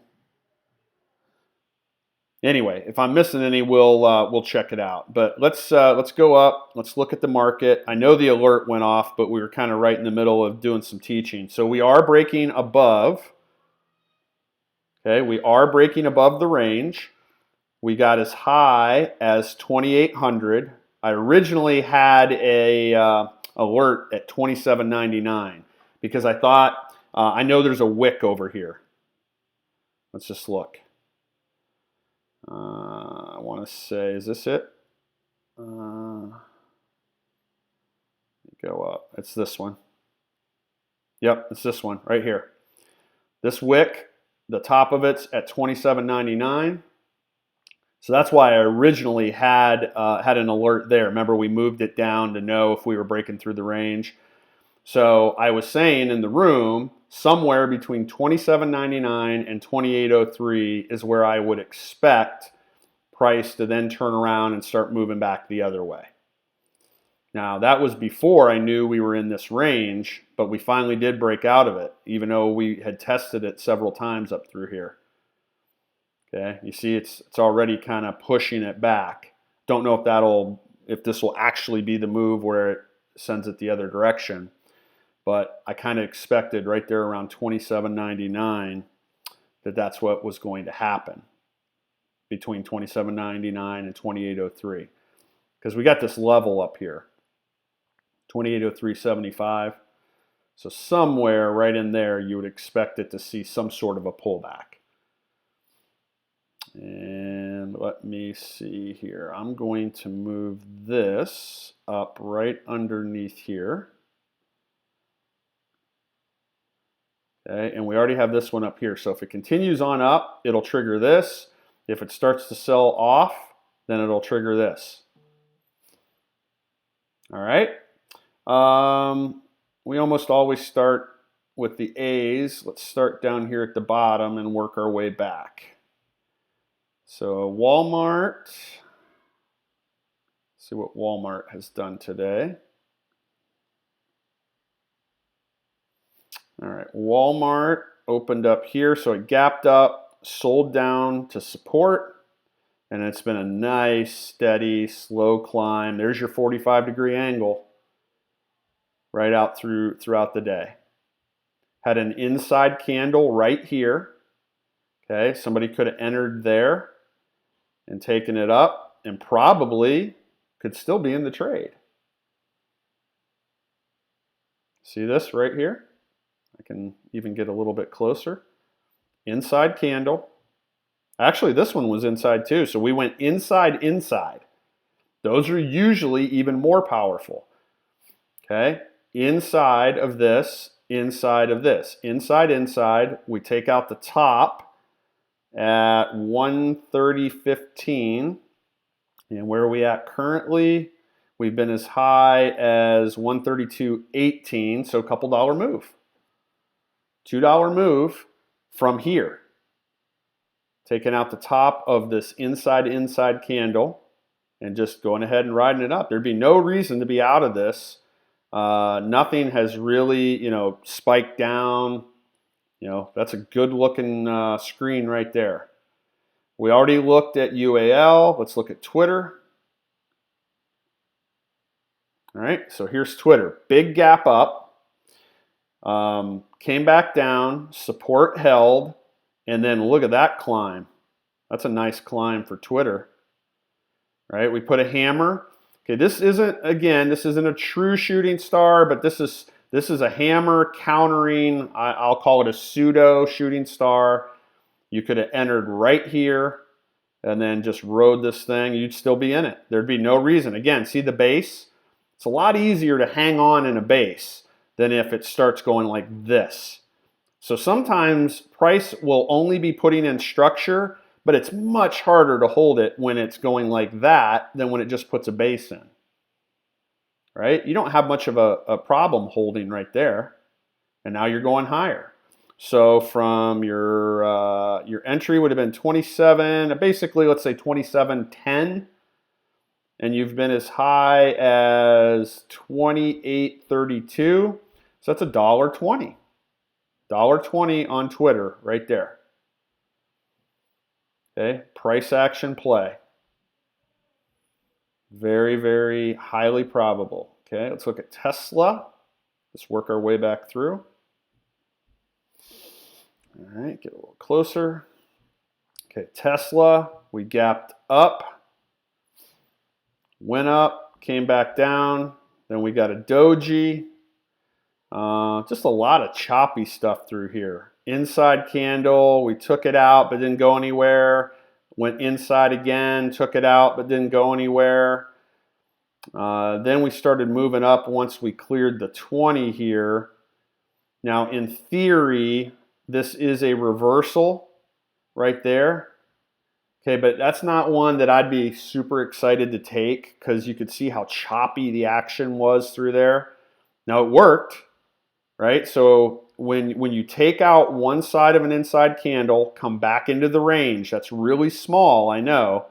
Anyway, if I'm missing any, we'll check it out. But let's go up. Let's look at the market. I know the alert went off, but we were kind of right in the middle of doing some teaching. So we are breaking above. Okay, we are breaking above the range. We got as high as 2,800. I originally had a alert at 27.99 because I thought I know there's a wick over here. Let's just look. I want to say, is this it? Go up. It's this one. Yep, it's this one right here. This wick, the top of it's at 27.99. So that's why I originally had an alert there. Remember, we moved it down to know if we were breaking through the range. So I was saying in the room, somewhere between 27.99 and 28.03 is where I would expect price to then turn around and start moving back the other way. Now, that was before I knew we were in this range, but we finally did break out of it, even though we had tested it several times up through here. Okay, you see it's already kind of pushing it back. Don't know if this will actually be the move where it sends it the other direction, but I kind of expected right there around 27.99 that's what was going to happen between 27.99 and 28.03, because we got this level up here, 28.0375. So somewhere right in there you would expect it to see some sort of a pullback. And let me see here. I'm going to move this up right underneath here. Okay, and we already have this one up here. So if it continues on up, it'll trigger this. If it starts to sell off, then it'll trigger this. All right. We almost always start with the A's. Let's start down here at the bottom and work our way back. So Walmart, see what Walmart has done today. All right, Walmart opened up here, so it gapped up, sold down to support, and it's been a nice, steady, slow climb. There's your 45-degree angle right out throughout the day. Had an inside candle right here. Okay, somebody could have entered there and taken it up and probably could still be in the trade. See this right here? I can even get a little bit closer. Inside candle. Actually, this one was inside too, so we went inside. Those are usually even more powerful. Okay, inside of this, inside of this. Inside, we take out the top at 130.15, and where are we at currently? We've been as high as 132.18, so a couple dollar move. $2 move from here. taking out the top of this inside candle and just going ahead and riding it up. There'd be no reason to be out of this. Nothing has really, spiked down. That's a good looking screen right there. We already looked at UAL. Let's look at Twitter. All right, so here's Twitter. Big gap up. Came back down. Support held. And then look at that climb. That's a nice climb for Twitter. Right? We put a hammer. Okay, this isn't a true shooting star, but this is a hammer countering, I'll call it a pseudo shooting star. You could have entered right here and then just rode this thing. You'd still be in it. There'd be no reason. Again, see the base? It's a lot easier to hang on in a base than if it starts going like this. So sometimes price will only be putting in structure, but it's much harder to hold it when it's going like that than when it just puts a base in. Right? You don't have much of a problem holding right there. And now you're going higher. So from your entry would have been 27, basically let's say 27.10. And you've been as high as 28.32. So that's $1.20. $1.20 on Twitter right there. Okay, price action play. Very, very highly probable. Okay, let's look at Tesla. Let's work our way back through. All right, get a little closer. Okay, Tesla, we gapped up, went up, came back down. Then we got a doji. Just a lot of choppy stuff through here. Inside candle, we took it out but didn't go anywhere. Went inside again, took it out but didn't go anywhere. Then we started moving up once we cleared the 20 here. Now in theory, this is a reversal right there. Okay, but that's not one that I'd be super excited to take because you could see how choppy the action was through there. Now it worked, right? So when you take out one side of an inside candle, come back into the range. That's really small, I know.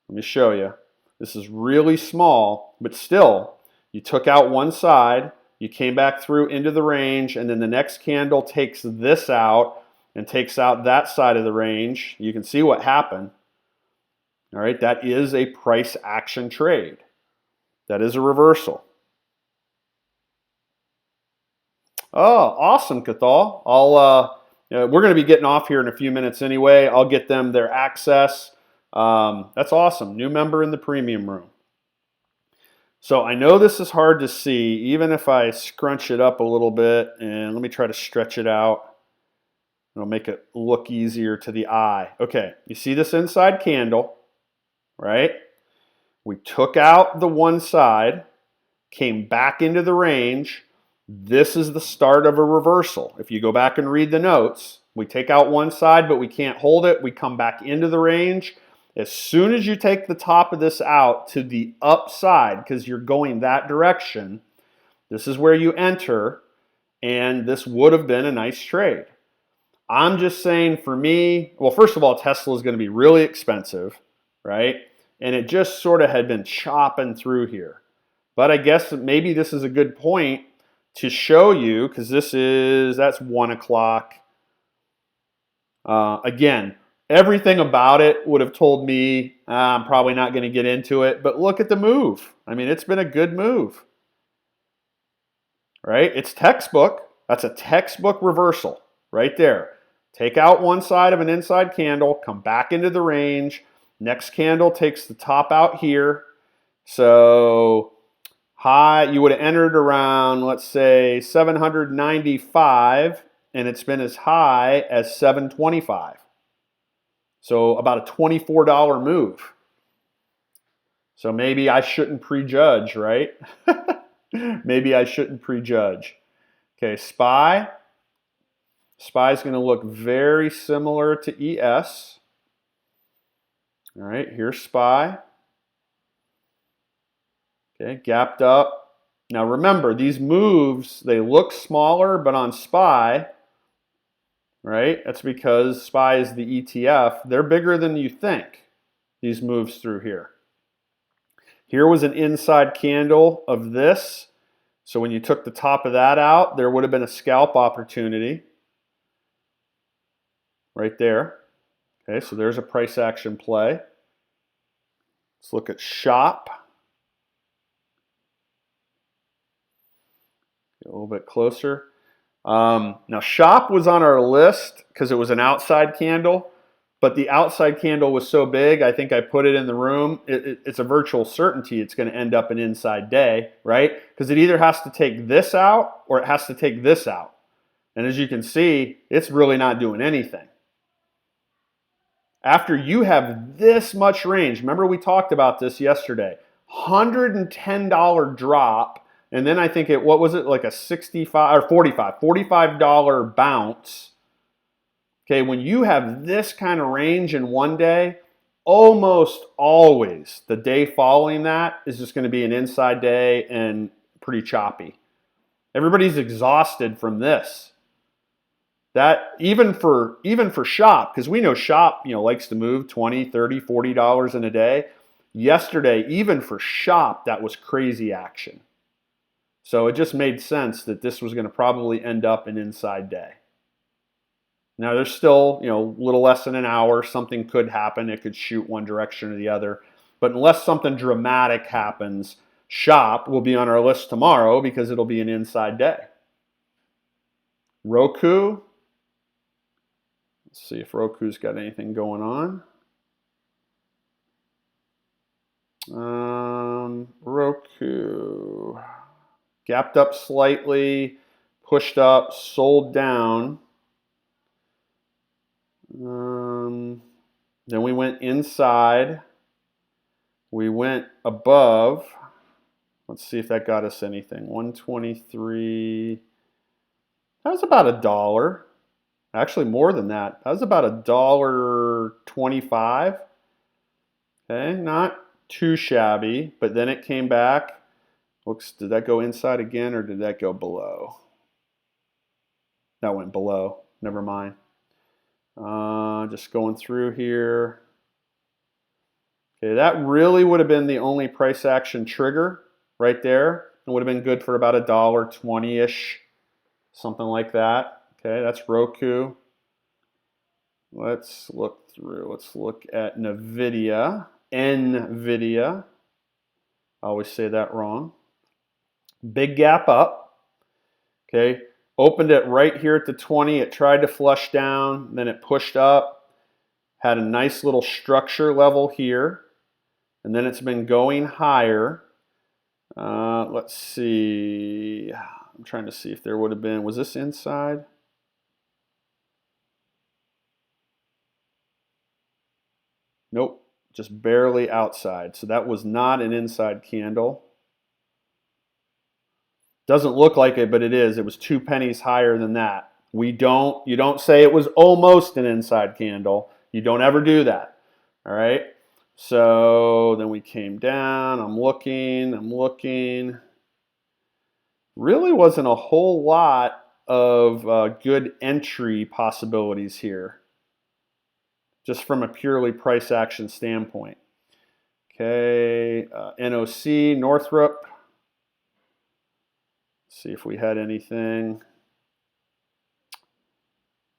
Let me show you. This is really small, but still, you took out one side, you came back through into the range, and then the next candle takes this out and takes out that side of the range. You can see what happened. All right, that is a price action trade. That is a reversal. Oh, awesome, Cathal. We're going to be getting off here in a few minutes anyway. I'll get them their access. That's awesome. New member in the premium room. So I know this is hard to see, even if I scrunch it up a little bit, and let me try to stretch it out. It'll make it look easier to the eye. Okay, you see this inside candle, right? We took out the one side, came back into the range. This is the start of a reversal. If you go back and read the notes, we take out one side, but we can't hold it. We come back into the range. As soon as you take the top of this out to the upside, because you're going that direction, this is where you enter, and this would have been a nice trade. I'm just saying for me, well, first of all, Tesla is going to be really expensive, right? And it just sort of had been chopping through here. But I guess maybe this is a good point to show you, because that's 1 o'clock. Again, everything about it would have told me I'm probably not going to get into it, but look at the move. I mean, it's been a good move, right? It's textbook. That's a textbook reversal right there. Take out one side of an inside candle, come back into the range. Next candle takes the top out here. So high, you would have entered around, let's say, 795, and it's been as high as 725. So about a $24 move. So maybe I shouldn't prejudge, right? Maybe I shouldn't prejudge. Okay, SPY. SPY is going to look very similar to ES. All right, here's SPY. Okay, gapped up. Now remember, these moves, they look smaller, but on SPY, right? That's because SPY is the ETF. They're bigger than you think, these moves through here. Here was an inside candle of this. So when you took the top of that out, there would have been a scalp opportunity right there. Okay, so there's a price action play. Let's look at shop. Get a little bit closer. Now shop was on our list because it was an outside candle, but the outside candle was so big, I think I put it in the room. It's a virtual certainty it's going to end up an inside day, right? Because it either has to take this out or it has to take this out. And as you can see, it's really not doing anything. After you have this much range, remember we talked about this yesterday, $110 drop, and then I think what was it, like a $45 bounce. Okay, when you have this kind of range in one day, almost always the day following that is just going to be an inside day and pretty choppy. Everybody's exhausted from this. That even for shop, because we know shop, likes to move $20, $30, $40 in a day. Yesterday, even for shop, that was crazy action. So it just made sense that this was going to probably end up an inside day. Now there's still, a little less than an hour. Something could happen. It could shoot one direction or the other. But unless something dramatic happens, shop will be on our list tomorrow because it'll be an inside day. Roku. Let's see if Roku's got anything going on. Roku. Gapped up slightly, pushed up, sold down. Then we went inside. We went above. Let's see if that got us anything. 123. That was about $1. Actually, more than that. That was about $1.25. Okay, not too shabby, but then it came back. Looks, did that go inside again or did that go below? That went below. Never mind. Just going through here. Okay, that really would have been the only price action trigger right there. It would have been good for about $1.20-ish, something like that. Okay, that's Roku. Let's look through. Let's look at NVIDIA. NVIDIA. I always say that wrong. Big gap up. Okay, opened it right here at the 20. It tried to flush down, then it pushed up. Had a nice little structure level here, and then it's been going higher. Let's see. I'm trying to see if there would have been. Was this inside? Nope, just barely outside. So that was not an inside candle. Doesn't look like it, but it is. It was 2 pennies higher than that. You don't say it was almost an inside candle. You don't ever do that. All right. So then we came down. I'm looking. Really wasn't a whole lot of good entry possibilities here, just from a purely price action standpoint. Okay, NOC, Northrop. See if we had anything.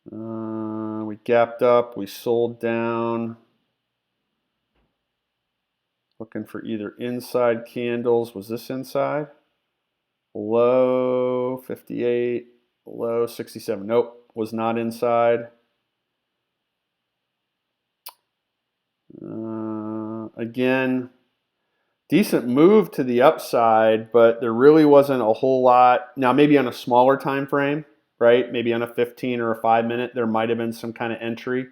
We gapped up, we sold down. Looking for either inside candles. Was this inside? Low 58, low 67. Nope, was not inside. Again, decent move to the upside, but there really wasn't a whole lot. Now, maybe on a smaller time frame, right? Maybe on a 15 or a 5 minute, there might have been some kind of entry.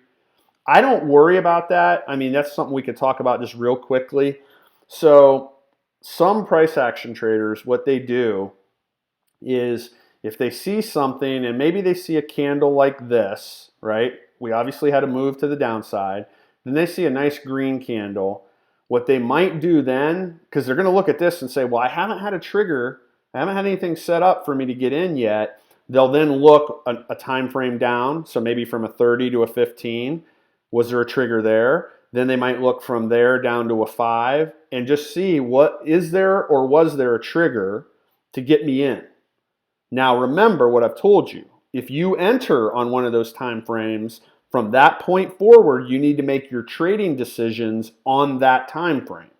I don't worry about that. I mean, that's something we could talk about just real quickly. So some price action traders, what they do is if they see something and maybe they see a candle like this, right? We obviously had a move to the downside. Then they see a nice green candle. What they might do then, because they're going to look at this and say, well, I haven't had a trigger. I haven't had anything set up for me to get in yet. They'll then look a time frame down, so maybe from a 30 to a 15. Was there a trigger there? Then they might look from there down to a 5 and just see what is there or was there a trigger to get me in. Now remember what I've told you. If you enter on one of those time frames, from that point forward, you need to make your trading decisions on that time frame.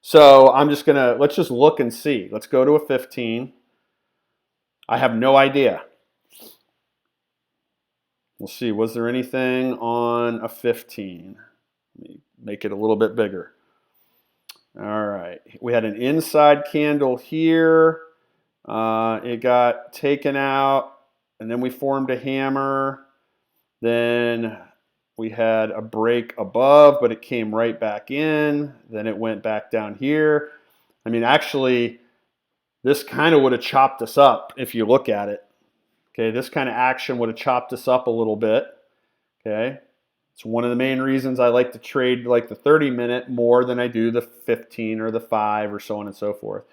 So let's just look and see. Let's go to a 15. I have no idea. We'll see, was there anything on a 15? Let me make it a little bit bigger. All right, we had an inside candle here. It got taken out, and then we formed a hammer. Then we had a break above, but it came right back in. Then it went back down here. I mean, actually, this kind of would have chopped us up if you look at it. Okay, this kind of action would have chopped us up a little bit. Okay, it's one of the main reasons I like to trade like the 30-minute more than I do the 15 or the 5 or so on and so forth.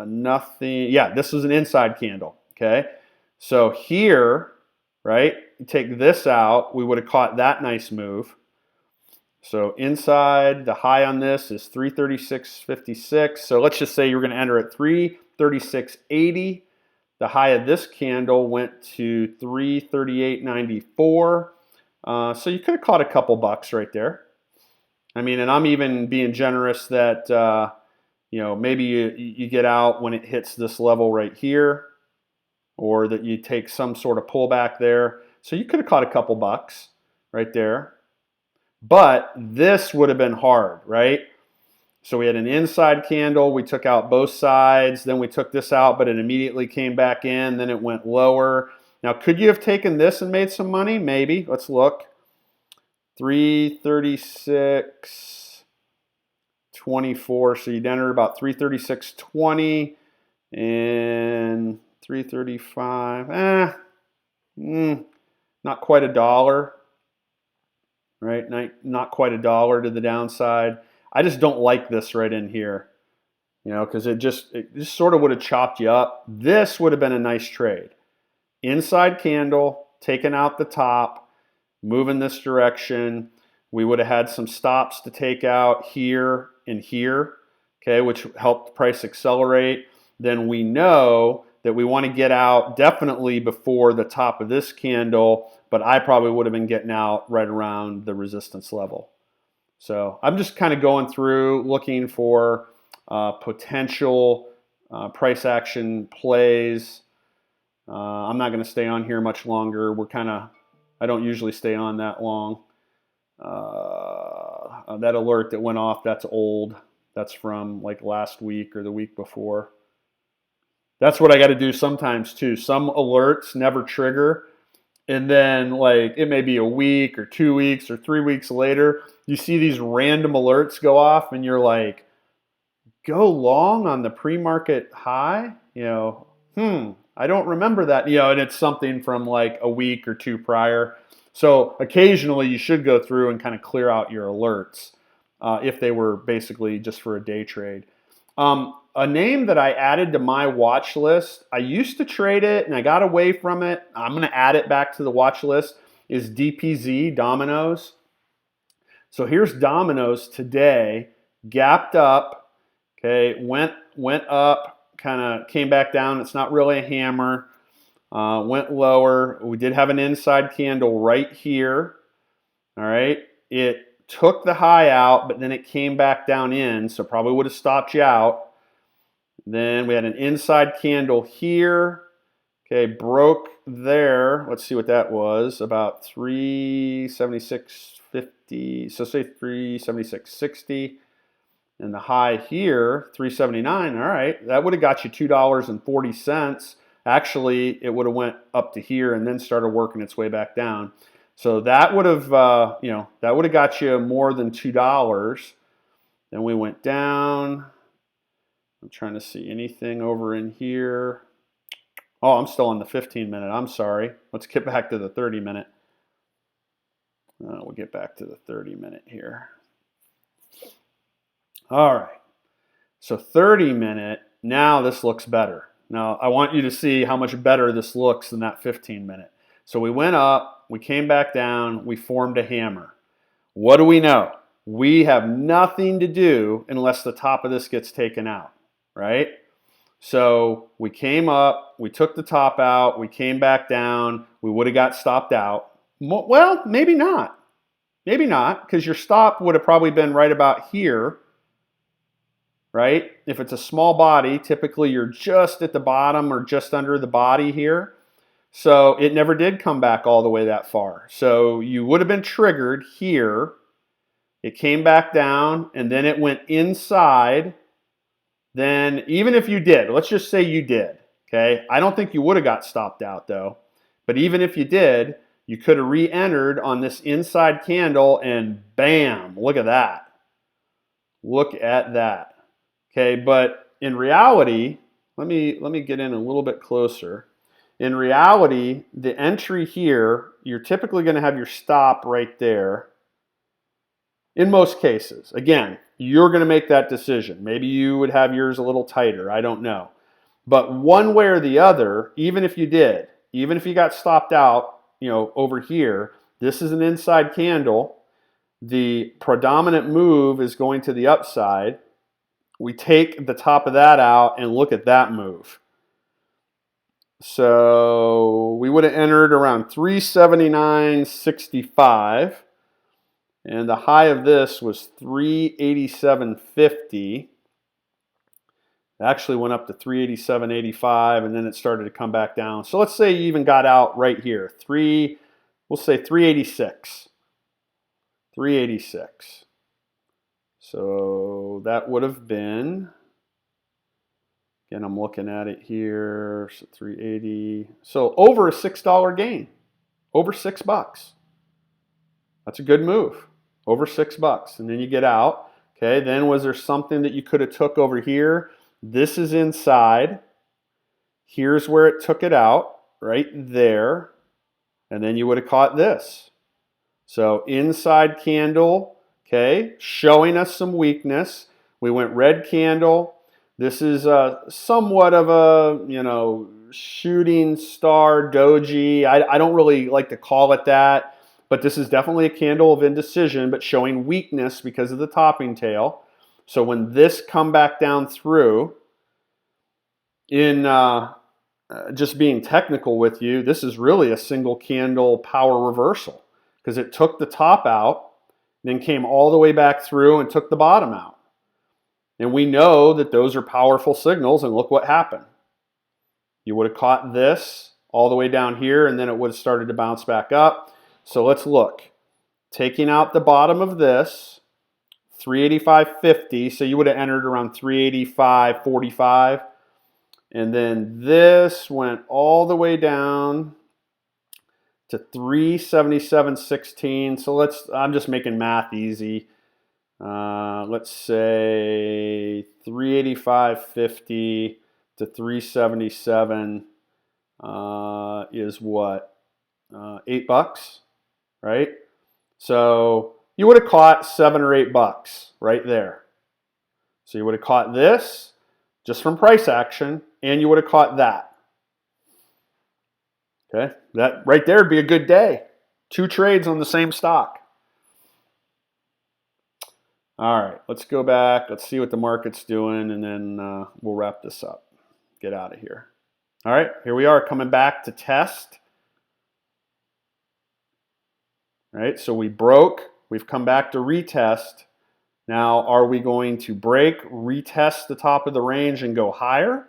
Nothing. Yeah, this is an inside candle. Okay, so here, right, you take this out, we would have caught that nice move. So inside, the high on this is 336.56. So let's just say you're going to enter at 336.80. The high of this candle went to 338.94. So you could have caught a couple bucks right there. I mean, and I'm even being generous that, maybe you get out when it hits this level right here, or that you take some sort of pullback there. So you could have caught a couple bucks right there. But this would have been hard, right? So we had an inside candle, we took out both sides, then we took this out, but it immediately came back in, then it went lower. Now, could you have taken this and made some money? Maybe. Let's look. 336.24, so you'd enter about 336.20 and 335. Not quite $1, right? Not quite $1 to the downside. I just don't like this right in here, because it just sort of would have chopped you up. This would have been a nice trade. Inside candle, taking out the top, moving this direction. We would have had some stops to take out here and here, okay, which helped price accelerate. Then we know that we want to get out definitely before the top of this candle, but I probably would have been getting out right around the resistance level. So I'm just kind of going through looking for potential price action plays. I'm not going to stay on here much longer. I don't usually stay on that long. That alert that went off, that's old. That's from like last week or the week before. That's what I got to do sometimes too. Some alerts never trigger. And then like it may be a week or 2 weeks or 3 weeks later, you see these random alerts go off and you're like, go long on the pre-market high? I don't remember that. And it's something from like a week or two prior. So occasionally you should go through and kind of clear out your alerts if they were basically just for a day trade. A name that I added to my watch list, I used to trade it and I got away from it. I'm going to add it back to the watch list, is Dpz Dominoes. So here's Dominoes today, gapped up, okay, went up, kind of came back down. It's not really a hammer. Went lower. We did have an inside candle right here. All right. It took the high out, but then it came back down in, so probably would have stopped you out. Then we had an inside candle here. Okay, broke there. Let's see what that was. About 376.50. So say 376.60. And the high here, 379. All right, that would have got you $2.40. Actually, it would have went up to here and then started working its way back down. So that would have, that would have got you more than $2. Then we went down. I'm trying to see anything over in here. Oh, I'm still on the 15-minute. I'm sorry. Let's get back to the 30-minute. We'll get back to the 30-minute here. All right. So 30-minute, now this looks better. Now, I want you to see how much better this looks than that 15-minute. So we went up, we came back down, we formed a hammer. What do we know? We have nothing to do unless the top of this gets taken out, right? So we came up, we took the top out, we came back down, we would have got stopped out. Well, maybe not. Maybe not, because your stop would have probably been right about here, right? If it's a small body, typically you're just at the bottom or just under the body here. So it never did come back all the way that far. So you would have been triggered here. It came back down, and then it went inside. Then even if you did, let's just say you did, okay? I don't think you would have got stopped out though. But even if you did, you could have re-entered on this inside candle and bam, look at that. Look at that. Okay, but in reality, let me get in a little bit closer. In reality, the entry here, you're typically going to have your stop right there. In most cases, again, you're going to make that decision. Maybe you would have yours a little tighter. I don't know. But one way or the other, even if you did, even if you got stopped out, over here, this is an inside candle. The predominant move is going to the upside. We take the top of that out and look at that move. So we would have entered around 379.65. And the high of this was 387.50. It actually went up to 387.85, and then it started to come back down. So let's say you even got out right here. We'll say 386. 386. So that would have been, again, I'm looking at it here, so 380. So over a $6 gain, over $6. That's a good move, over $6. And then you get out. Okay, then was there something that you could have took over here? This is inside. Here's where it took it out, right there. And then you would have caught this. So inside candle, okay, showing us some weakness. We went red candle. This is somewhat of a, shooting star doji. I don't really like to call it that, but this is definitely a candle of indecision, but showing weakness because of the topping tail. So when this come back down through, in just being technical with you, this is really a single candle power reversal because it took the top out, then came all the way back through and took the bottom out. And we know that those are powerful signals, and look what happened. You would have caught this all the way down here, and then it would have started to bounce back up. So let's look. Taking out the bottom of this, 385.50, so you would have entered around 385.45. And then this went all the way down to 377.16. So I'm just making math easy. Let's say 385.50 to 377 is what? $8, right? So you would have caught $7 or $8 right there. So you would have caught this just from price action, and you would have caught that. Okay, that right there would be a good day. 2 trades on the same stock. All right, let's go back. Let's see what the market's doing, and then we'll wrap this up. Get out of here. All right, here we are coming back to test. All right, so we broke. We've come back to retest. Now, are we going to break, retest the top of the range and go higher?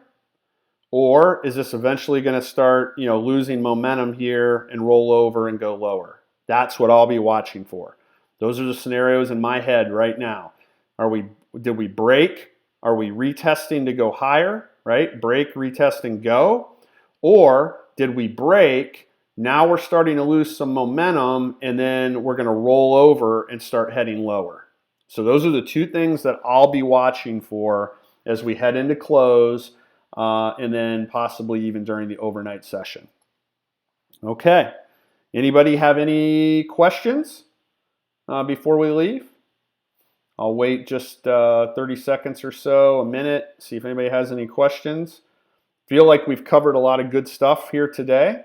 Or is this eventually going to start, losing momentum here and roll over and go lower? That's what I'll be watching for. Those are the scenarios in my head right now. Did we break? Are we retesting to go higher, right? Break, retest, and go. Or did we break? Now we're starting to lose some momentum, and then we're going to roll over and start heading lower. So those are the 2 things that I'll be watching for as we head into close, and then possibly even during the overnight session. Okay. Anybody have any questions before we leave? I'll wait just 30 seconds or so, a minute, see if anybody has any questions. Feel like we've covered a lot of good stuff here today.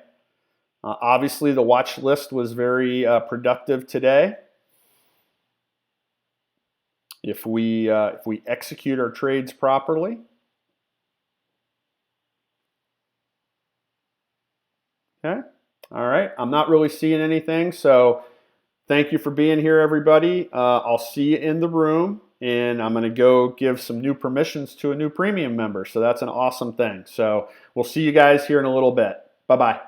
Obviously, the watch list was very productive today. If we execute our trades properly. Okay. All right. I'm not really seeing anything, so thank you for being here, everybody. I'll see you in the room, and I'm going to go give some new permissions to a new premium member. So that's an awesome thing. So we'll see you guys here in a little bit. Bye-bye.